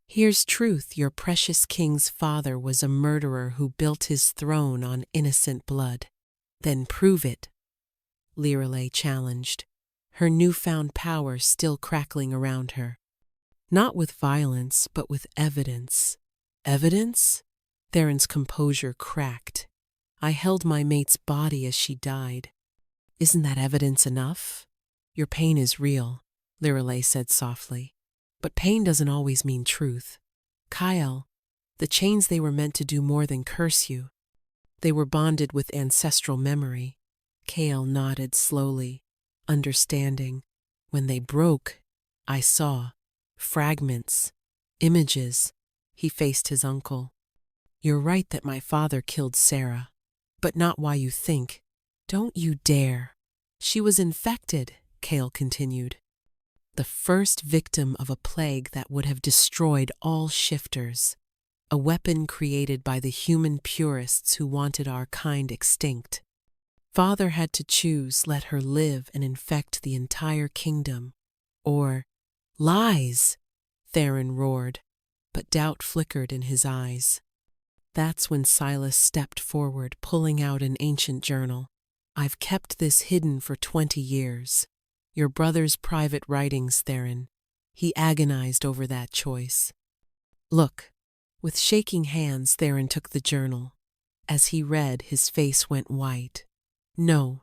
Here's truth. Your precious king's father was a murderer who built his throne on innocent blood. Then prove it, Lirelei challenged, her newfound power still crackling around her. Not with violence, but with evidence. Evidence? Theron's composure cracked. I held my mate's body as she died. Isn't that evidence enough? Your pain is real, Lirelei said softly. But pain doesn't always mean truth. Kyle, the chains, they were meant to do more than curse you. They were bonded with ancestral memory. Kale nodded slowly, understanding. When they broke, I saw fragments, images. He faced his uncle. You're right that my father killed Sarah, but not why you think. Don't you dare. She was infected, Kale continued. The first victim of a plague that would have destroyed all shifters. A weapon created by the human purists who wanted our kind extinct. Father had to choose, let her live and infect the entire kingdom. Or, lies, Theron roared, but doubt flickered in his eyes. That's when Silas stepped forward, pulling out an ancient journal. I've kept this hidden for 20 years. Your brother's private writings, Theron. He agonized over that choice. Look. With shaking hands, Theron took the journal. As he read, his face went white. No,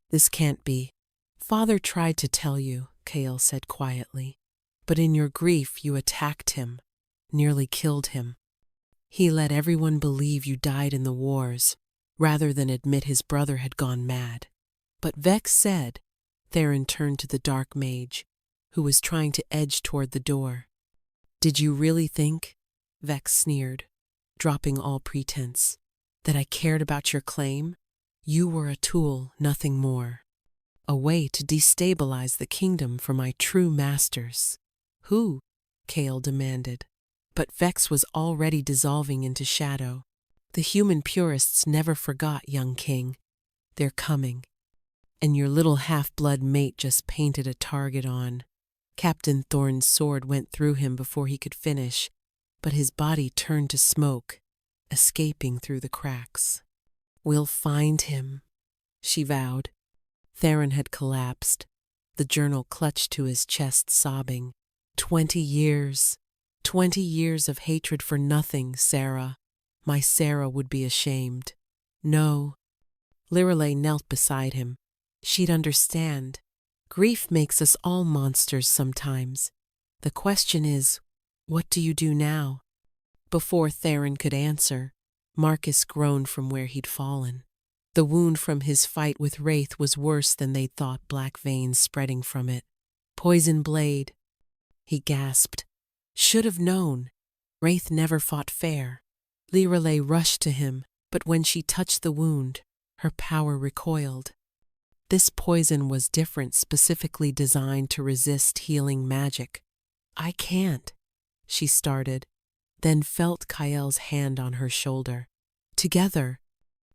this can't be. Father tried to tell you, Kale said quietly. But in your grief you attacked him, nearly killed him. He let everyone believe you died in the wars, rather than admit his brother had gone mad. But Vex said, Theron turned to the dark mage, who was trying to edge toward the door. Did you really think, Vex sneered, dropping all pretense, that I cared about your claim? You were a tool, nothing more. A way to destabilize the kingdom for my true masters. Who? Kale demanded. But Vex was already dissolving into shadow. The human purists never forgot, young king. They're coming. And your little half-blood mate just painted a target on. Captain Thorne's sword went through him before he could finish, but his body turned to smoke, escaping through the cracks. We'll find him, she vowed. Theron had collapsed, the journal clutched to his chest, sobbing. 20 years. 20 years of hatred for nothing, Sarah. My Sarah would be ashamed. No. Lirelei knelt beside him. She'd understand. Grief makes us all monsters sometimes. The question is, what do you do now? Before Theron could answer, Marcus groaned from where he'd fallen. The wound from his fight with Wraith was worse than they'd thought, black veins spreading from it. Poison blade. He gasped. Should have known. Wraith never fought fair. Lirelei rushed to him, but when she touched the wound, her power recoiled. This poison was different, specifically designed to resist healing magic. I can't, she started, then felt Kael's hand on her shoulder. Together,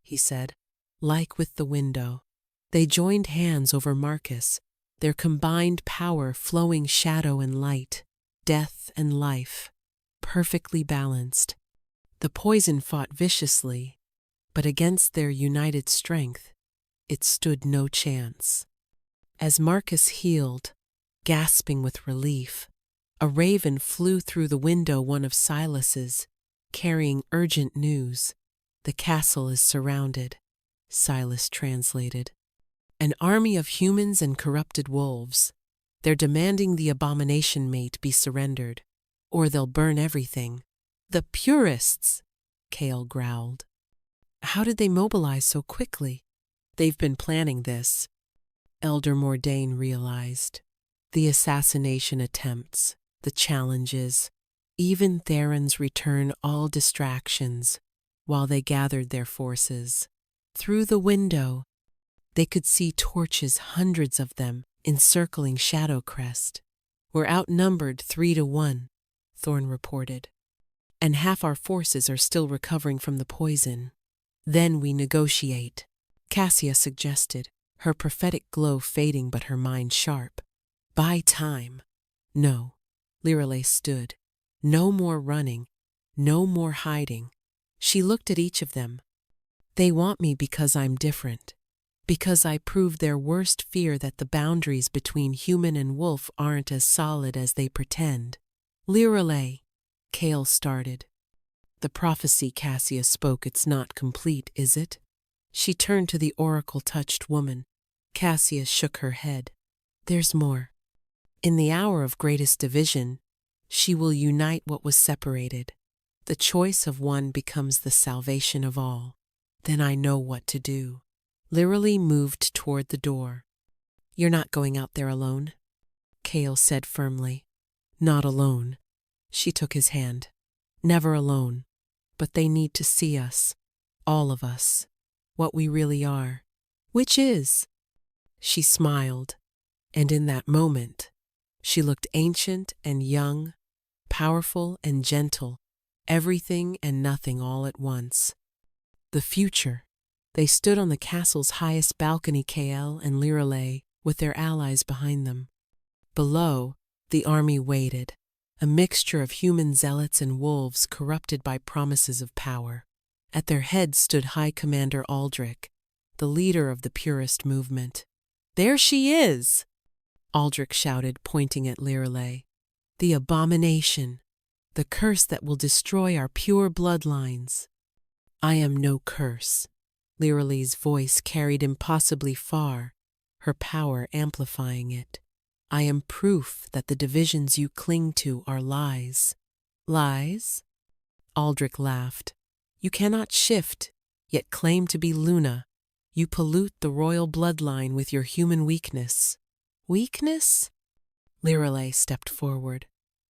he said, like with the window. They joined hands over Marcus, their combined power flowing shadow and light, death and life, perfectly balanced. The poison fought viciously, but against their united strength, it stood no chance. As Marcus healed, gasping with relief, a raven flew through the window, one of Silas's, carrying urgent news. The castle is surrounded, Silas translated. An army of humans and corrupted wolves. They're demanding the abomination mate be surrendered, or they'll burn everything. The purists, Kael growled. How did they mobilize so quickly? They've been planning this, Elder Mordain realized. The assassination attempts, the challenges, even Theron's return, all distractions, while they gathered their forces. Through the window, they could see torches, hundreds of them, encircling Shadowcrest. We're outnumbered 3-1, Thorn reported. And half our forces are still recovering from the poison. Then we negotiate, Cassia suggested, her prophetic glow fading but her mind sharp. Buy time. No, Lirelei stood. No more running, no more hiding. She looked at each of them. They want me because I'm different. Because I proved their worst fear, that the boundaries between human and wolf aren't as solid as they pretend. Lirelei, Kael started. The prophecy, Cassia spoke, it's not complete, is it? She turned to the oracle-touched woman. Cassia shook her head. There's more. In the hour of greatest division, she will unite what was separated. The choice of one becomes the salvation of all. Then I know what to do. Lirelei moved toward the door. You're not going out there alone, Kael said firmly. Not alone. She took his hand. Never alone. But they need to see us, all of us, what we really are. Which is? She smiled, and in that moment, she looked ancient and young, powerful and gentle, everything and nothing all at once. The future. They stood on the castle's highest balcony, Kael and Lirelei, with their allies behind them. Below, the army waited, a mixture of human zealots and wolves corrupted by promises of power. At their head stood High Commander Aldrich, the leader of the purist movement. There she is, Aldrich shouted, pointing at Lirelei. The abomination, the curse that will destroy our pure bloodlines. I am no curse. Lirelei's voice carried impossibly far, her power amplifying it. I am proof that the divisions you cling to are lies. Lies? Aldrich laughed. You cannot shift, yet claim to be Luna. You pollute the royal bloodline with your human weakness. Weakness? Lirelei stepped forward.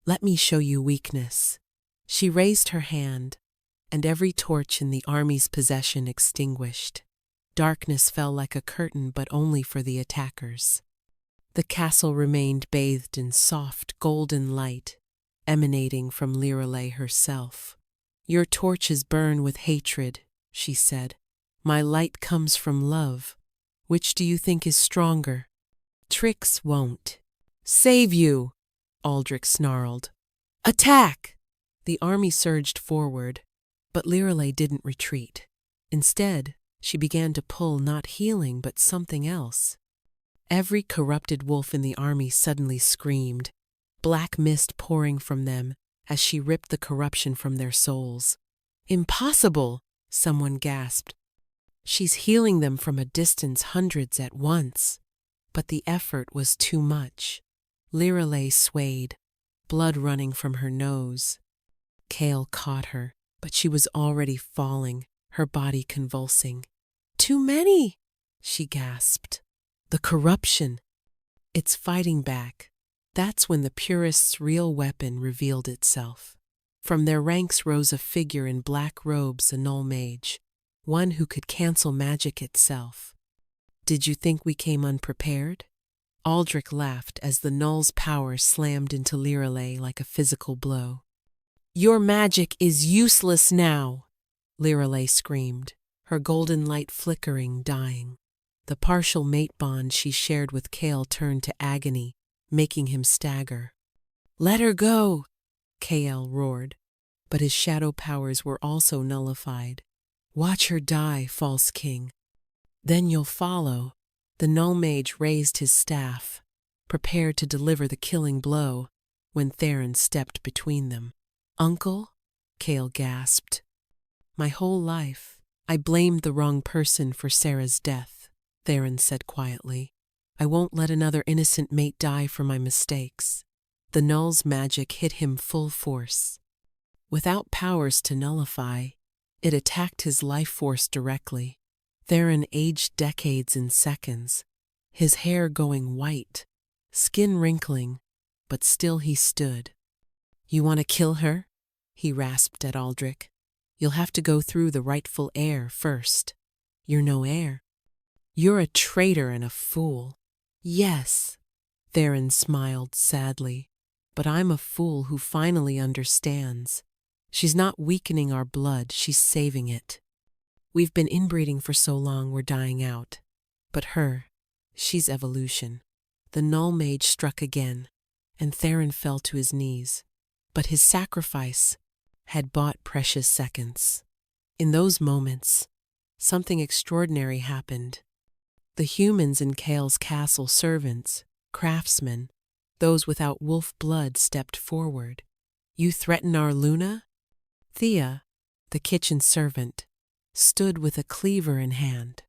Let me show you weakness. She raised her hand, and every torch in the army's possession extinguished. Darkness fell like a curtain, but only for the attackers. The castle remained bathed in soft, golden light, emanating from Lirelei herself. Your torches burn with hatred, she said. My light comes from love. Which do you think is stronger? Tricks won't save you, Aldrich snarled. Attack! The army surged forward, but Lirelei didn't retreat. Instead, she began to pull not healing but something else. Every corrupted wolf in the army suddenly screamed, black mist pouring from them as she ripped the corruption from their souls. Impossible, someone gasped. She's healing them from a distance, hundreds at once. But the effort was too much. Lirelei swayed, blood running from her nose. Kael caught her, but she was already falling, her body convulsing. Too many, she gasped. The corruption. It's fighting back. That's when the purist's real weapon revealed itself. From their ranks rose a figure in black robes, a null mage, one who could cancel magic itself. "Did you think we came unprepared?" Aldrich laughed as the null's power slammed into Lirelei like a physical blow. "Your magic is useless now!" Lirelei screamed, her golden light flickering, dying. The partial mate bond she shared with Kael turned to agony, making him stagger. "Let her go!" Kael roared, but his shadow powers were also nullified. "Watch her die, false king. Then you'll follow." The null mage raised his staff, prepared to deliver the killing blow, when Theron stepped between them. "Uncle?" Kael gasped. "My whole life, I blamed the wrong person for Sarah's death," Theron said quietly. "I won't let another innocent mate die for my mistakes." The null's magic hit him full force. Without powers to nullify, it attacked his life force directly. Theron aged decades in seconds, his hair going white, skin wrinkling, but still he stood. "You want to kill her?" he rasped at Aldrich. "You'll have to go through the rightful heir first." "You're no heir." "You're a traitor and a fool." "Yes," Theron smiled sadly, "but I'm a fool who finally understands. She's not weakening our blood, she's saving it. We've been inbreeding for so long we're dying out. But her, she's evolution." The null mage struck again, and Theron fell to his knees. But his sacrifice had bought precious seconds. In those moments, something extraordinary happened. The humans in Kael's castle, servants, craftsmen, those without wolf blood, stepped forward. "You threaten our Luna?" Thea, the kitchen servant, stood with a cleaver in hand.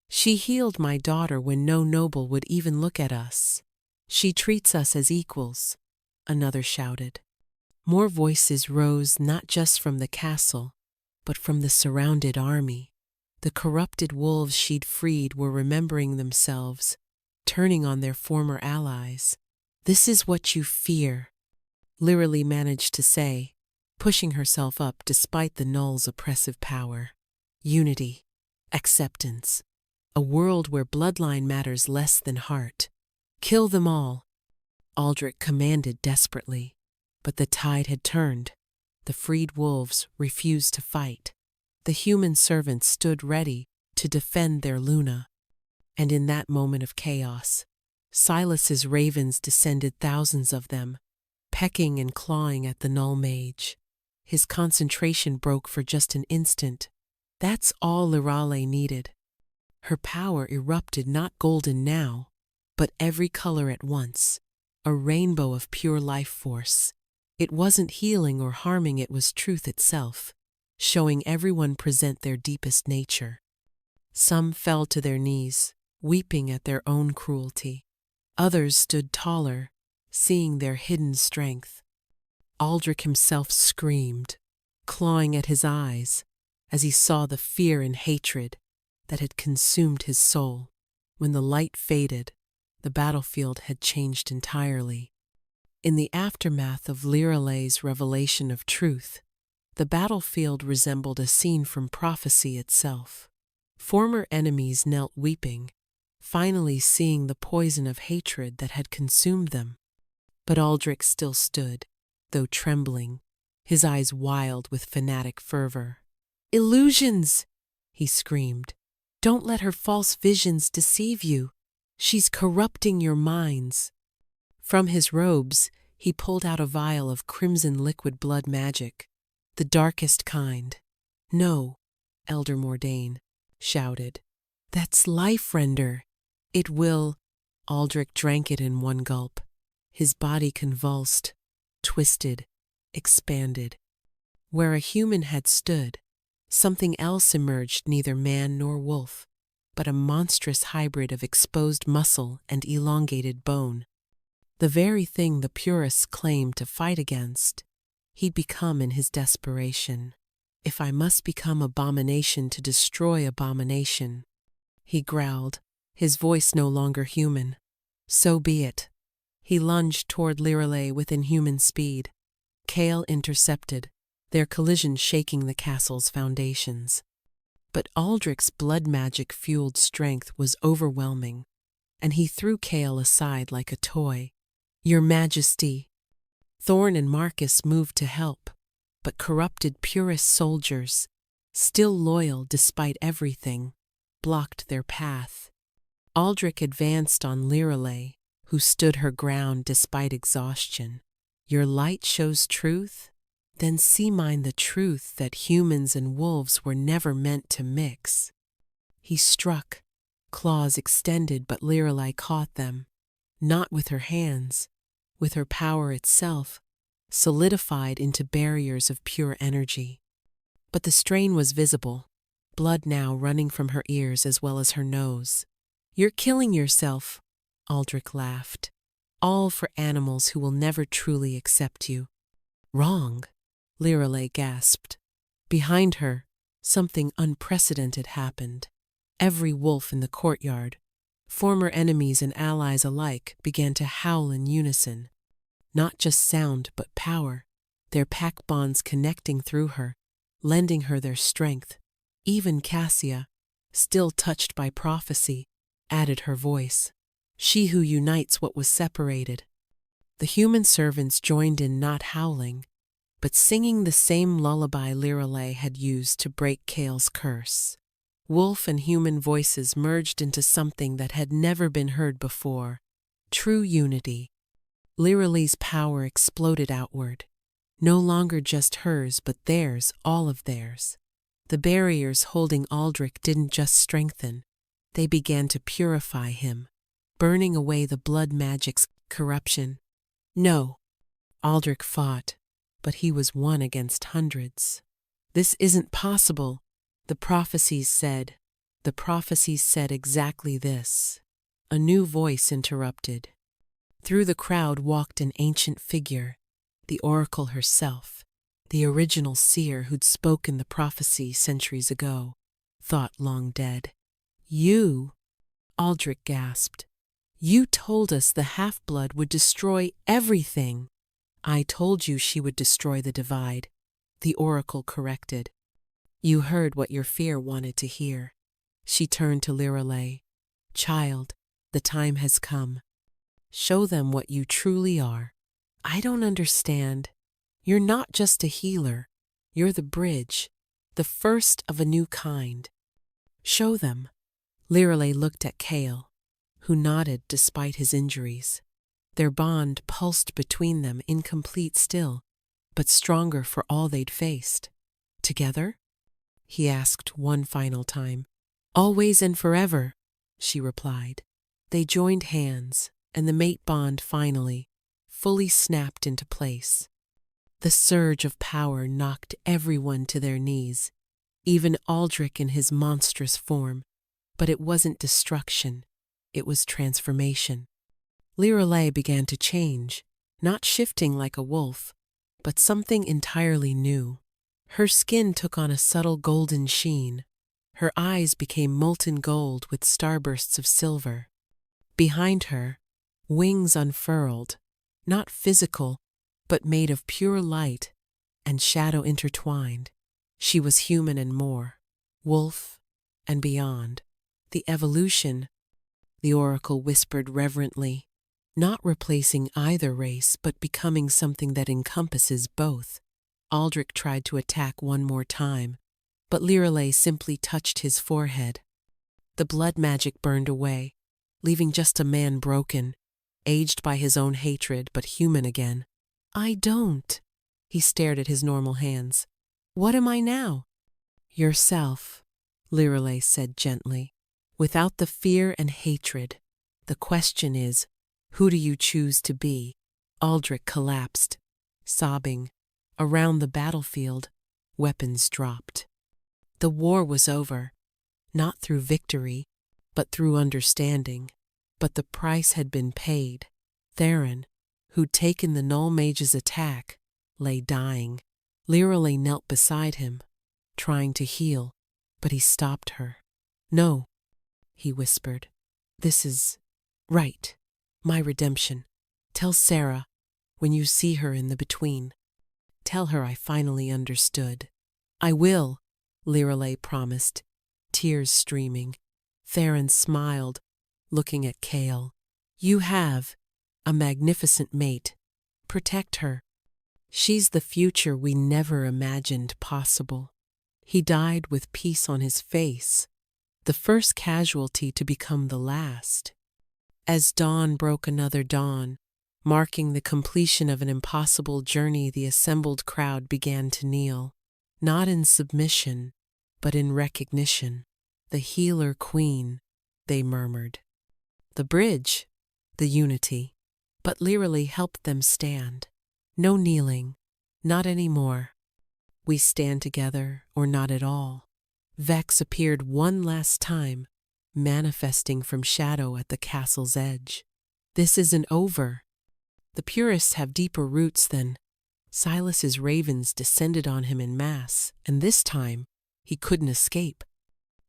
"She healed my daughter when no noble would even look at us. She treats us as equals," another shouted. More voices rose, not just from the castle, but from the surrounded army. The corrupted wolves she'd freed were remembering themselves, turning on their former allies. "This is what you fear," Lirelei managed to say, pushing herself up despite the null's oppressive power. "Unity, acceptance, a world where bloodline matters less than heart. Kill them all," Aldrich commanded desperately. But the tide had turned. The freed wolves refused to fight. The human servants stood ready to defend their Luna. And in that moment of chaos, Silas's ravens descended, thousands of them, pecking and clawing at the null mage. His concentration broke for just an instant. That's all Lirelei needed. Her power erupted, not golden now, but every color at once, a rainbow of pure life force. It wasn't healing or harming, it was truth itself, showing everyone present their deepest nature. Some fell to their knees, weeping at their own cruelty. Others stood taller, seeing their hidden strength. Aldrich himself screamed, clawing at his eyes, as he saw the fear and hatred that had consumed his soul. When the light faded, the battlefield had changed entirely. In the aftermath of Lirelei's revelation of truth, the battlefield resembled a scene from prophecy itself. Former enemies knelt weeping, finally seeing the poison of hatred that had consumed them. But Aldrich still stood, though trembling, his eyes wild with fanatic fervor. "Illusions!" he screamed. "Don't let her false visions deceive you. She's corrupting your minds." From his robes, he pulled out a vial of crimson liquid blood magic, the darkest kind. "No," Elder Mordain shouted. "That's life render. It will—" Aldrich drank it in one gulp. His body convulsed, twisted, expanded. Where a human had stood, something else emerged, neither man nor wolf, but a monstrous hybrid of exposed muscle and elongated bone. The very thing the purists claimed to fight against, he'd become in his desperation. "If I must become abomination to destroy abomination," he growled, his voice no longer human. "So be it." He lunged toward Lirelei with inhuman speed. Kael intercepted, their collision shaking the castle's foundations. But Aldrich's blood magic-fueled strength was overwhelming, and he threw Cale aside like a toy. "Your Majesty!" Thorn and Marcus moved to help, but corrupted purist soldiers, still loyal despite everything, blocked their path. Aldrich advanced on Lirelei, who stood her ground despite exhaustion. "Your light shows truth? Then see mine the truth that humans and wolves were never meant to mix." He struck, claws extended, but Lirelei caught them, not with her hands, with her power itself, solidified into barriers of pure energy. But the strain was visible, blood now running from her ears as well as her nose. "You're killing yourself," Aldrich laughed. "All for animals who will never truly accept you." "Wrong," Lirelei gasped. Behind her, something unprecedented happened. Every wolf in the courtyard, former enemies and allies alike, began to howl in unison. Not just sound, but power, their pack bonds connecting through her, lending her their strength. Even Cassia, still touched by prophecy, added her voice. She who unites what was separated. The human servants joined in, not howling, but singing the same lullaby Lirelei had used to break Cale's curse. Wolf and human voices merged into something that had never been heard before. True unity. Lirelei's power exploded outward. No longer just hers, but theirs, all of theirs. The barriers holding Aldrich didn't just strengthen. They began to purify him, burning away the blood magic's corruption. No, Aldrich fought, but he was one against hundreds. "This isn't possible," the prophecies said. The prophecies said exactly this. A new voice interrupted. Through the crowd walked an ancient figure, the oracle herself, the original seer who'd spoken the prophecy centuries ago, thought long dead. "You," Aldrich gasped. "You told us the half-blood would destroy everything." "I told you she would destroy the divide," the oracle corrected. "You heard what your fear wanted to hear." She turned to Lirelei. "Child, the time has come. Show them what you truly are." "I don't understand." "You're not just a healer. You're the bridge, the first of a new kind." "Show them." Lirelei looked at Cale, who nodded despite his injuries. Their bond pulsed between them, incomplete still, but stronger for all they'd faced. "Together?" he asked one final time. "Always and forever," she replied. They joined hands, and the mate bond finally, fully snapped into place. The surge of power knocked everyone to their knees, even Aldrich in his monstrous form. But it wasn't destruction, it was transformation. Lirelei began to change, not shifting like a wolf, but something entirely new. Her skin took on a subtle golden sheen. Her eyes became molten gold with starbursts of silver. Behind her, wings unfurled, not physical, but made of pure light and shadow intertwined. She was human and more, wolf and beyond. "The evolution," the oracle whispered reverently, "not replacing either race, but becoming something that encompasses both." Aldrich tried to attack one more time, but Lirelei simply touched his forehead. The blood magic burned away, leaving just a man broken, aged by his own hatred, but human again. "I don't." He stared at his normal hands. "What am I now?" "Yourself," Lirelei said gently, "without the fear and hatred. The question is, who do you choose to be?" Aldrich collapsed, sobbing. Around the battlefield, weapons dropped. The war was over, not through victory, but through understanding. But the price had been paid. Theron, who'd taken the Null Mage's attack, lay dying. Lirelei knelt beside him, trying to heal, but he stopped her. "No," he whispered. "This is right. My redemption. Tell Sarah, when you see her in the between. Tell her I finally understood." "I will," Lirelei promised, tears streaming. Theron smiled, looking at Kale. "You have a magnificent mate. Protect her. She's the future we never imagined possible." He died with peace on his face, the first casualty to become the last. As dawn broke another dawn, marking the completion of an impossible journey, the assembled crowd began to kneel, not in submission, but in recognition. "The healer queen," they murmured. "The bridge, the unity." But Lirelei helped them stand. "No kneeling, not anymore. We stand together or not at all." Vex appeared one last time, manifesting from shadow at the castle's edge. "This isn't over. The purists have deeper roots than—" Silas's ravens descended on him en masse, and this time he couldn't escape.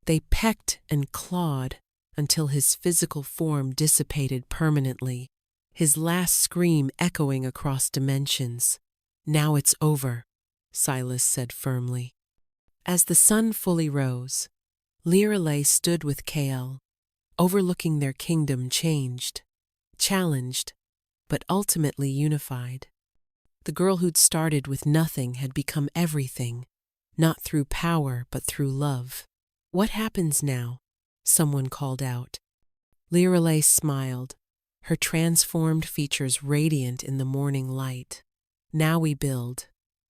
They pecked and clawed until his physical form dissipated permanently, his last scream echoing across dimensions. "Now it's over," Silas said firmly. As the sun fully rose, Lirelei stood with Kale, overlooking their kingdom changed, challenged, but ultimately unified. The girl who'd started with nothing had become everything, not through power but through love. "What happens now?" someone called out. Lirelei smiled, her transformed features radiant in the morning light. "Now we build,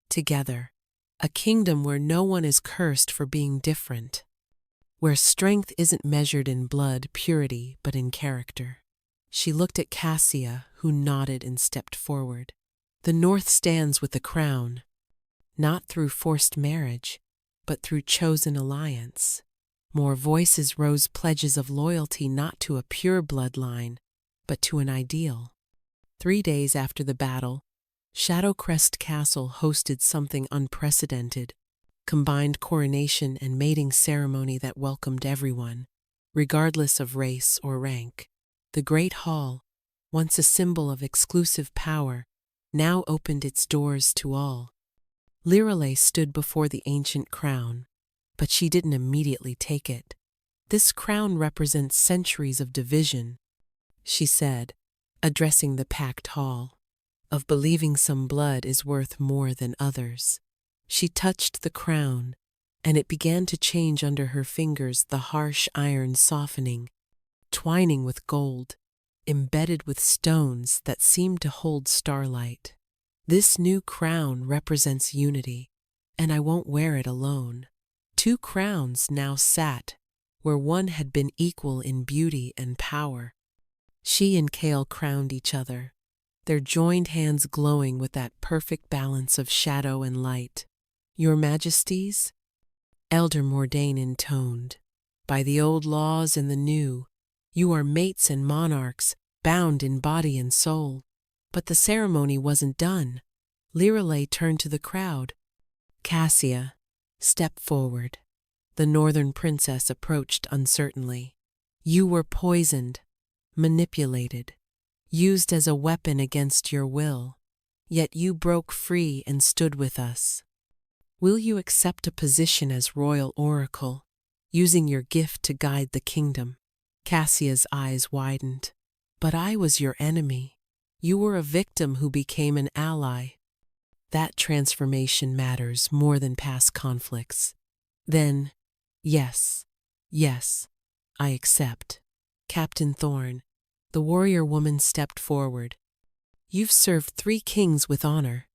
together, a kingdom where no one is cursed for being different, where strength isn't measured in blood purity but in character." She looked at Cassia, who nodded and stepped forward. "The North stands with the crown, not through forced marriage, but through chosen alliance." More voices rose, pledges of loyalty not to a pure bloodline, but to an ideal. 3 days after the battle, Shadowcrest Castle hosted something unprecedented, combined coronation and mating ceremony that welcomed everyone, regardless of race or rank. The Great Hall, once a symbol of exclusive power, now opened its doors to all. Lirelei stood before the ancient crown, but she didn't immediately take it. "This crown represents centuries of division," she said, addressing the packed hall, "of believing some blood is worth more than others." She touched the crown, and it began to change under her fingers, the harsh iron softening, twining with gold, embedded with stones that seemed to hold starlight. "This new crown represents unity, and I won't wear it alone." 2 crowns now sat where one had been equal in beauty and power. She and Kale crowned each other, their joined hands glowing with that perfect balance of shadow and light. "Your Majesties," Elder Mordain intoned, "by the old laws and the new, you are mates and monarchs, bound in body and soul." But the ceremony wasn't done. Lirelei turned to the crowd. "Cassia, step forward." The northern princess approached uncertainly. "You were poisoned, manipulated, used as a weapon against your will, yet you broke free and stood with us. Will you accept a position as royal oracle, using your gift to guide the kingdom?" Cassia's eyes widened. "But I was your enemy. You were a victim who became an ally. That transformation matters more than past conflicts." "Then, yes, I accept." Captain Thorn, the warrior woman, stepped forward. "You've served 3 kings with honor.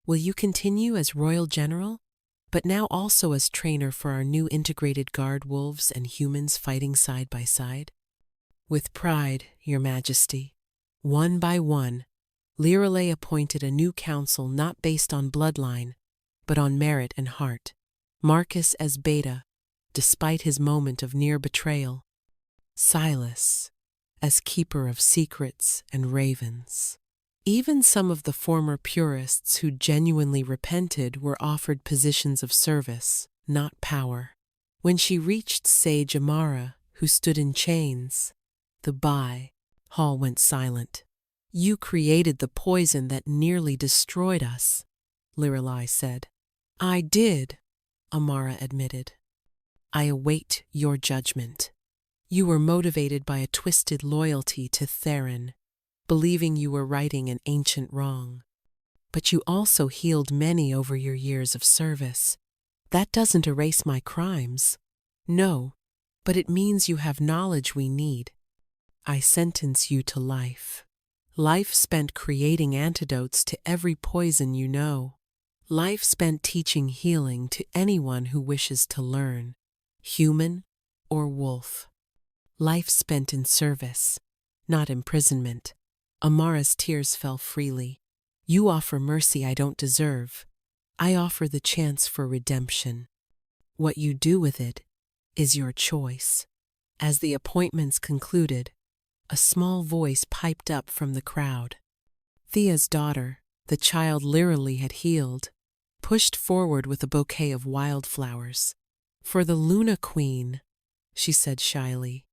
Will you continue as royal general, but now also as trainer for our new integrated guard, wolves and humans fighting side by side?" "With pride, Your Majesty." One by one, Lirelei appointed a new council not based on bloodline, but on merit and heart. Marcus as Beta, despite his moment of near betrayal. Silas as keeper of secrets and ravens. Even some of the former purists who genuinely repented were offered positions of service, not power. When she reached Sage Amara, who stood in chains, the hall went silent. "You created the poison that nearly destroyed us." Lirelai said. I did, Amara admitted. I await your judgment. You were motivated by a twisted loyalty to Theron, believing you were righting an ancient wrong. But you also healed many over your years of service. That doesn't erase my crimes. No, but it means you have knowledge we need. I sentence you to life. Life spent creating antidotes to every poison you know. Life spent teaching healing to anyone who wishes to learn, human or wolf. Life spent in service, not imprisonment. Amara's tears fell freely. You offer mercy I don't deserve. I offer the chance for redemption. What you do with it is your choice. As the appointments concluded, a small voice piped up from the crowd. Thea's daughter, the child Lirelai had healed, pushed forward with a bouquet of wildflowers. For the Luna Queen, she said shyly.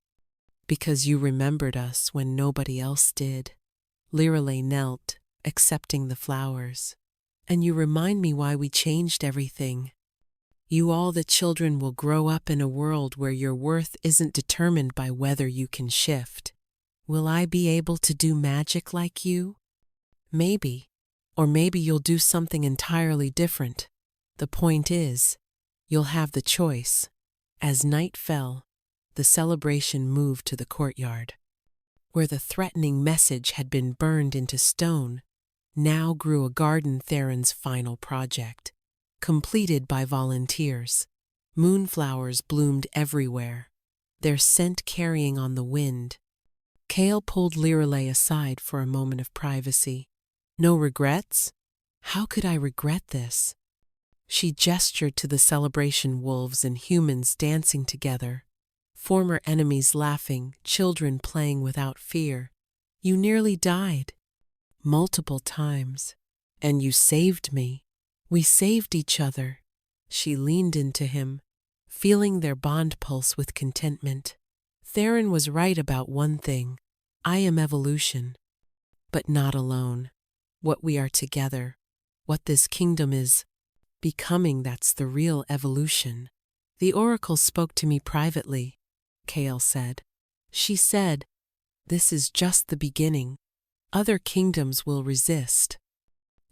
Because you remembered us when nobody else did. Lirelai knelt, accepting the flowers. And you remind me why we changed everything. You all the children will grow up in a world where your worth isn't determined by whether you can shift. Will I be able to do magic like you? Maybe. Or maybe you'll do something entirely different. The point is, you'll have the choice. As night fell, the celebration moved to the courtyard. Where the threatening message had been burned into stone, now grew a garden Theron's final project, completed by volunteers. Moonflowers bloomed everywhere, their scent carrying on the wind. Kale pulled Lirelai aside for a moment of privacy. No regrets? How could I regret this? She gestured to the celebration wolves and humans dancing together, former enemies laughing, children playing without fear. You nearly died. Multiple times. And you saved me. We saved each other. She leaned into him, feeling their bond pulse with contentment. Theron was right about one thing. I am evolution. But not alone. What we are together, what this kingdom is becoming, that's the real evolution. The oracle spoke to me privately, Kale said. She said, this is just the beginning. Other kingdoms will resist.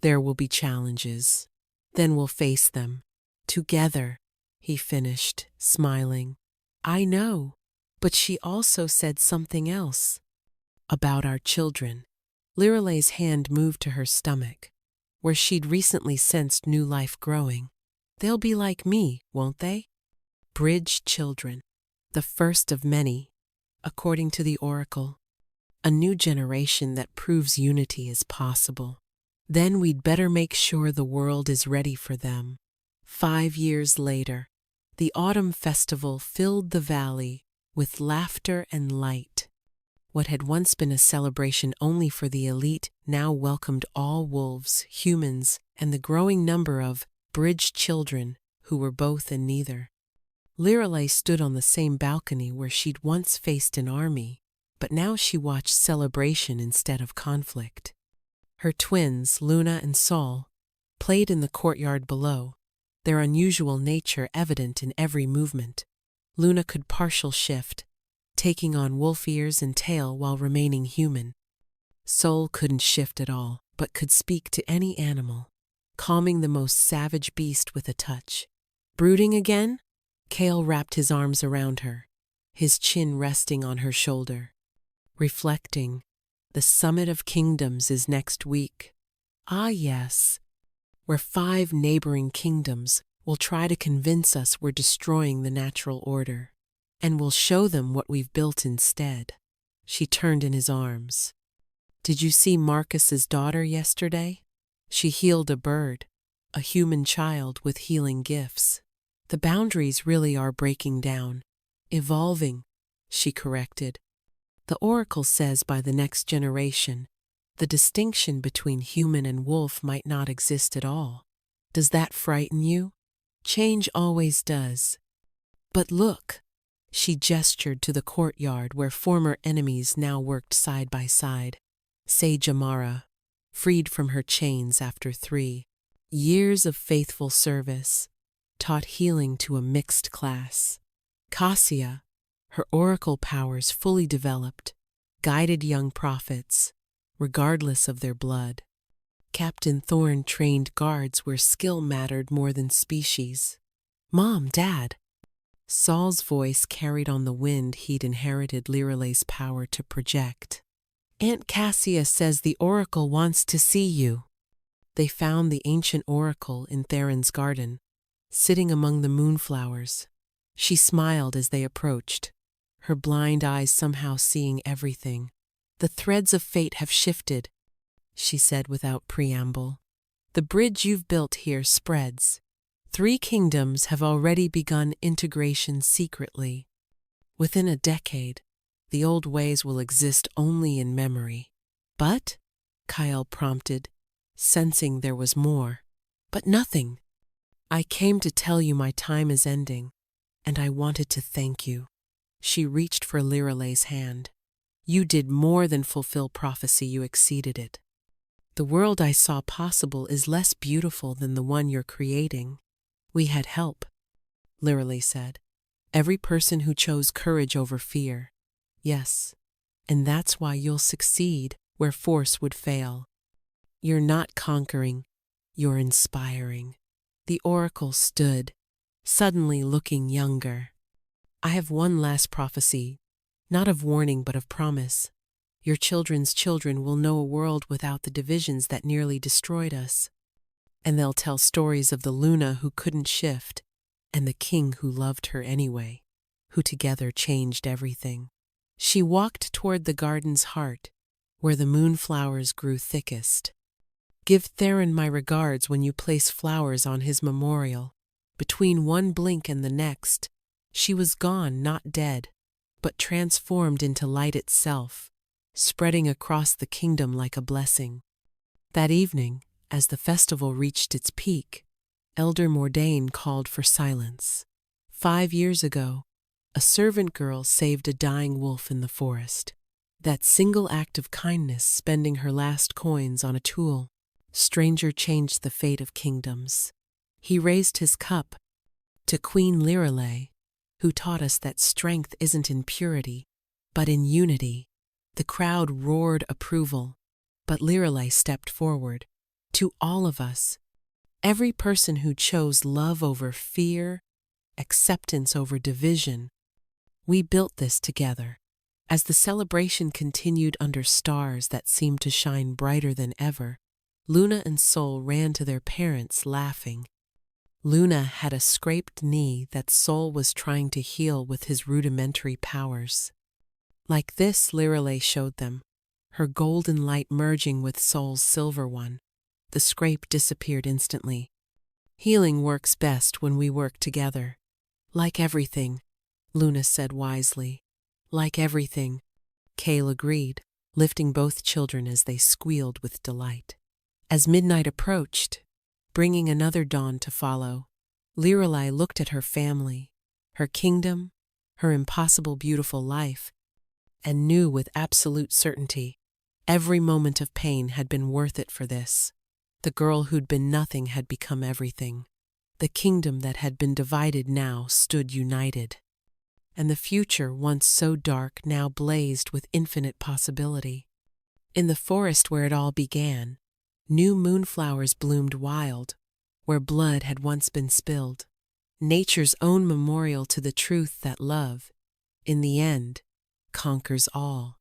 There will be challenges. Then we'll face them. Together, he finished, smiling. I know, but she also said something else. About our children. Lirelai's hand moved to her stomach, where she'd recently sensed new life growing. They'll be like me, won't they? Bridge children. The first of many, according to the oracle. A new generation that proves unity is possible. Then we'd better make sure the world is ready for them. 5 years later, the autumn festival filled the valley with laughter and light. What had once been a celebration only for the elite now welcomed all wolves, humans, and the growing number of bridge children who were both and neither. Lirelai stood on the same balcony where she'd once faced an army, but now she watched celebration instead of conflict. Her twins, Luna and Sol, played in the courtyard below, their unusual nature evident in every movement. Luna could partial shift, taking on wolf ears and tail while remaining human. Sol couldn't shift at all, but could speak to any animal, calming the most savage beast with a touch. Brooding again? Kale wrapped his arms around her, his chin resting on her shoulder. Reflecting, the summit of kingdoms is next week. Ah yes, where 5 neighboring kingdoms will try to convince us we're destroying the natural order. And we'll show them what we've built instead. She turned in his arms. Did you see Marcus's daughter yesterday? She healed a bird, a human child with healing gifts. The boundaries really are breaking down. Evolving, she corrected. The oracle says by the next generation, the distinction between human and wolf might not exist at all. Does that frighten you? Change always does. But look. She gestured to the courtyard where former enemies now worked side by side. Sage Amara, freed from her chains after 3 Years of faithful service taught healing to a mixed class. Cassia, her oracle powers fully developed, guided young prophets, regardless of their blood. Captain Thorn trained guards where skill mattered more than species. Mom, Dad. Saul's voice carried on the wind he'd inherited Liralay's power to project. Aunt Cassia says the oracle wants to see you. They found the ancient oracle in Theron's garden, sitting among the moonflowers. She smiled as they approached, her blind eyes somehow seeing everything. The threads of fate have shifted, she said without preamble. The bridge you've built here spreads. 3 kingdoms have already begun integration secretly. Within a decade, the old ways will exist only in memory. But, Kyle prompted, sensing there was more. But nothing. I came to tell you my time is ending, and I wanted to thank you. She reached for Liralay's hand. You did more than fulfill prophecy, you exceeded it. The world I saw possible is less beautiful than the one you're creating. We had help, Liralay said. Every person who chose courage over fear. Yes, and that's why you'll succeed where force would fail. You're not conquering, you're inspiring. The oracle stood, suddenly looking younger. I have one last prophecy, not of warning but of promise. Your children's children will know a world without the divisions that nearly destroyed us. And they'll tell stories of the Luna who couldn't shift, and the king who loved her anyway, who together changed everything. She walked toward the garden's heart, where the moonflowers grew thickest. Give Theron my regards when you place flowers on his memorial. Between one blink and the next, she was gone, not dead, but transformed into light itself, spreading across the kingdom like a blessing. That evening, as the festival reached its peak, Elder Mordain called for silence. 5 years ago, a servant girl saved a dying wolf in the forest. That single act of kindness, spending her last coins on a tool, stranger changed the fate of kingdoms. He raised his cup to Queen Liralay, who taught us that strength isn't in purity, but in unity. The crowd roared approval, but Liralay stepped forward. To all of us, every person who chose love over fear, acceptance over division, we built this together. As the celebration continued under stars that seemed to shine brighter than ever, Luna and Sol ran to their parents laughing. Luna had a scraped knee that Sol was trying to heal with his rudimentary powers. Like this, Liralay showed them, her golden light merging with Sol's silver one. The scrape disappeared instantly. Healing works best when we work together. Like everything, Luna said wisely. Like everything, Kale agreed, lifting both children as they squealed with delight. As midnight approached, bringing another dawn to follow, Liralay looked at her family, her kingdom, her impossible beautiful life, and knew with absolute certainty every moment of pain had been worth it for this. The girl who'd been nothing had become everything. The kingdom that had been divided now stood united. And the future, once so dark, now blazed with infinite possibility. In the forest where it all began, new moonflowers bloomed wild, where blood had once been spilled. Nature's own memorial to the truth that love, in the end, conquers all.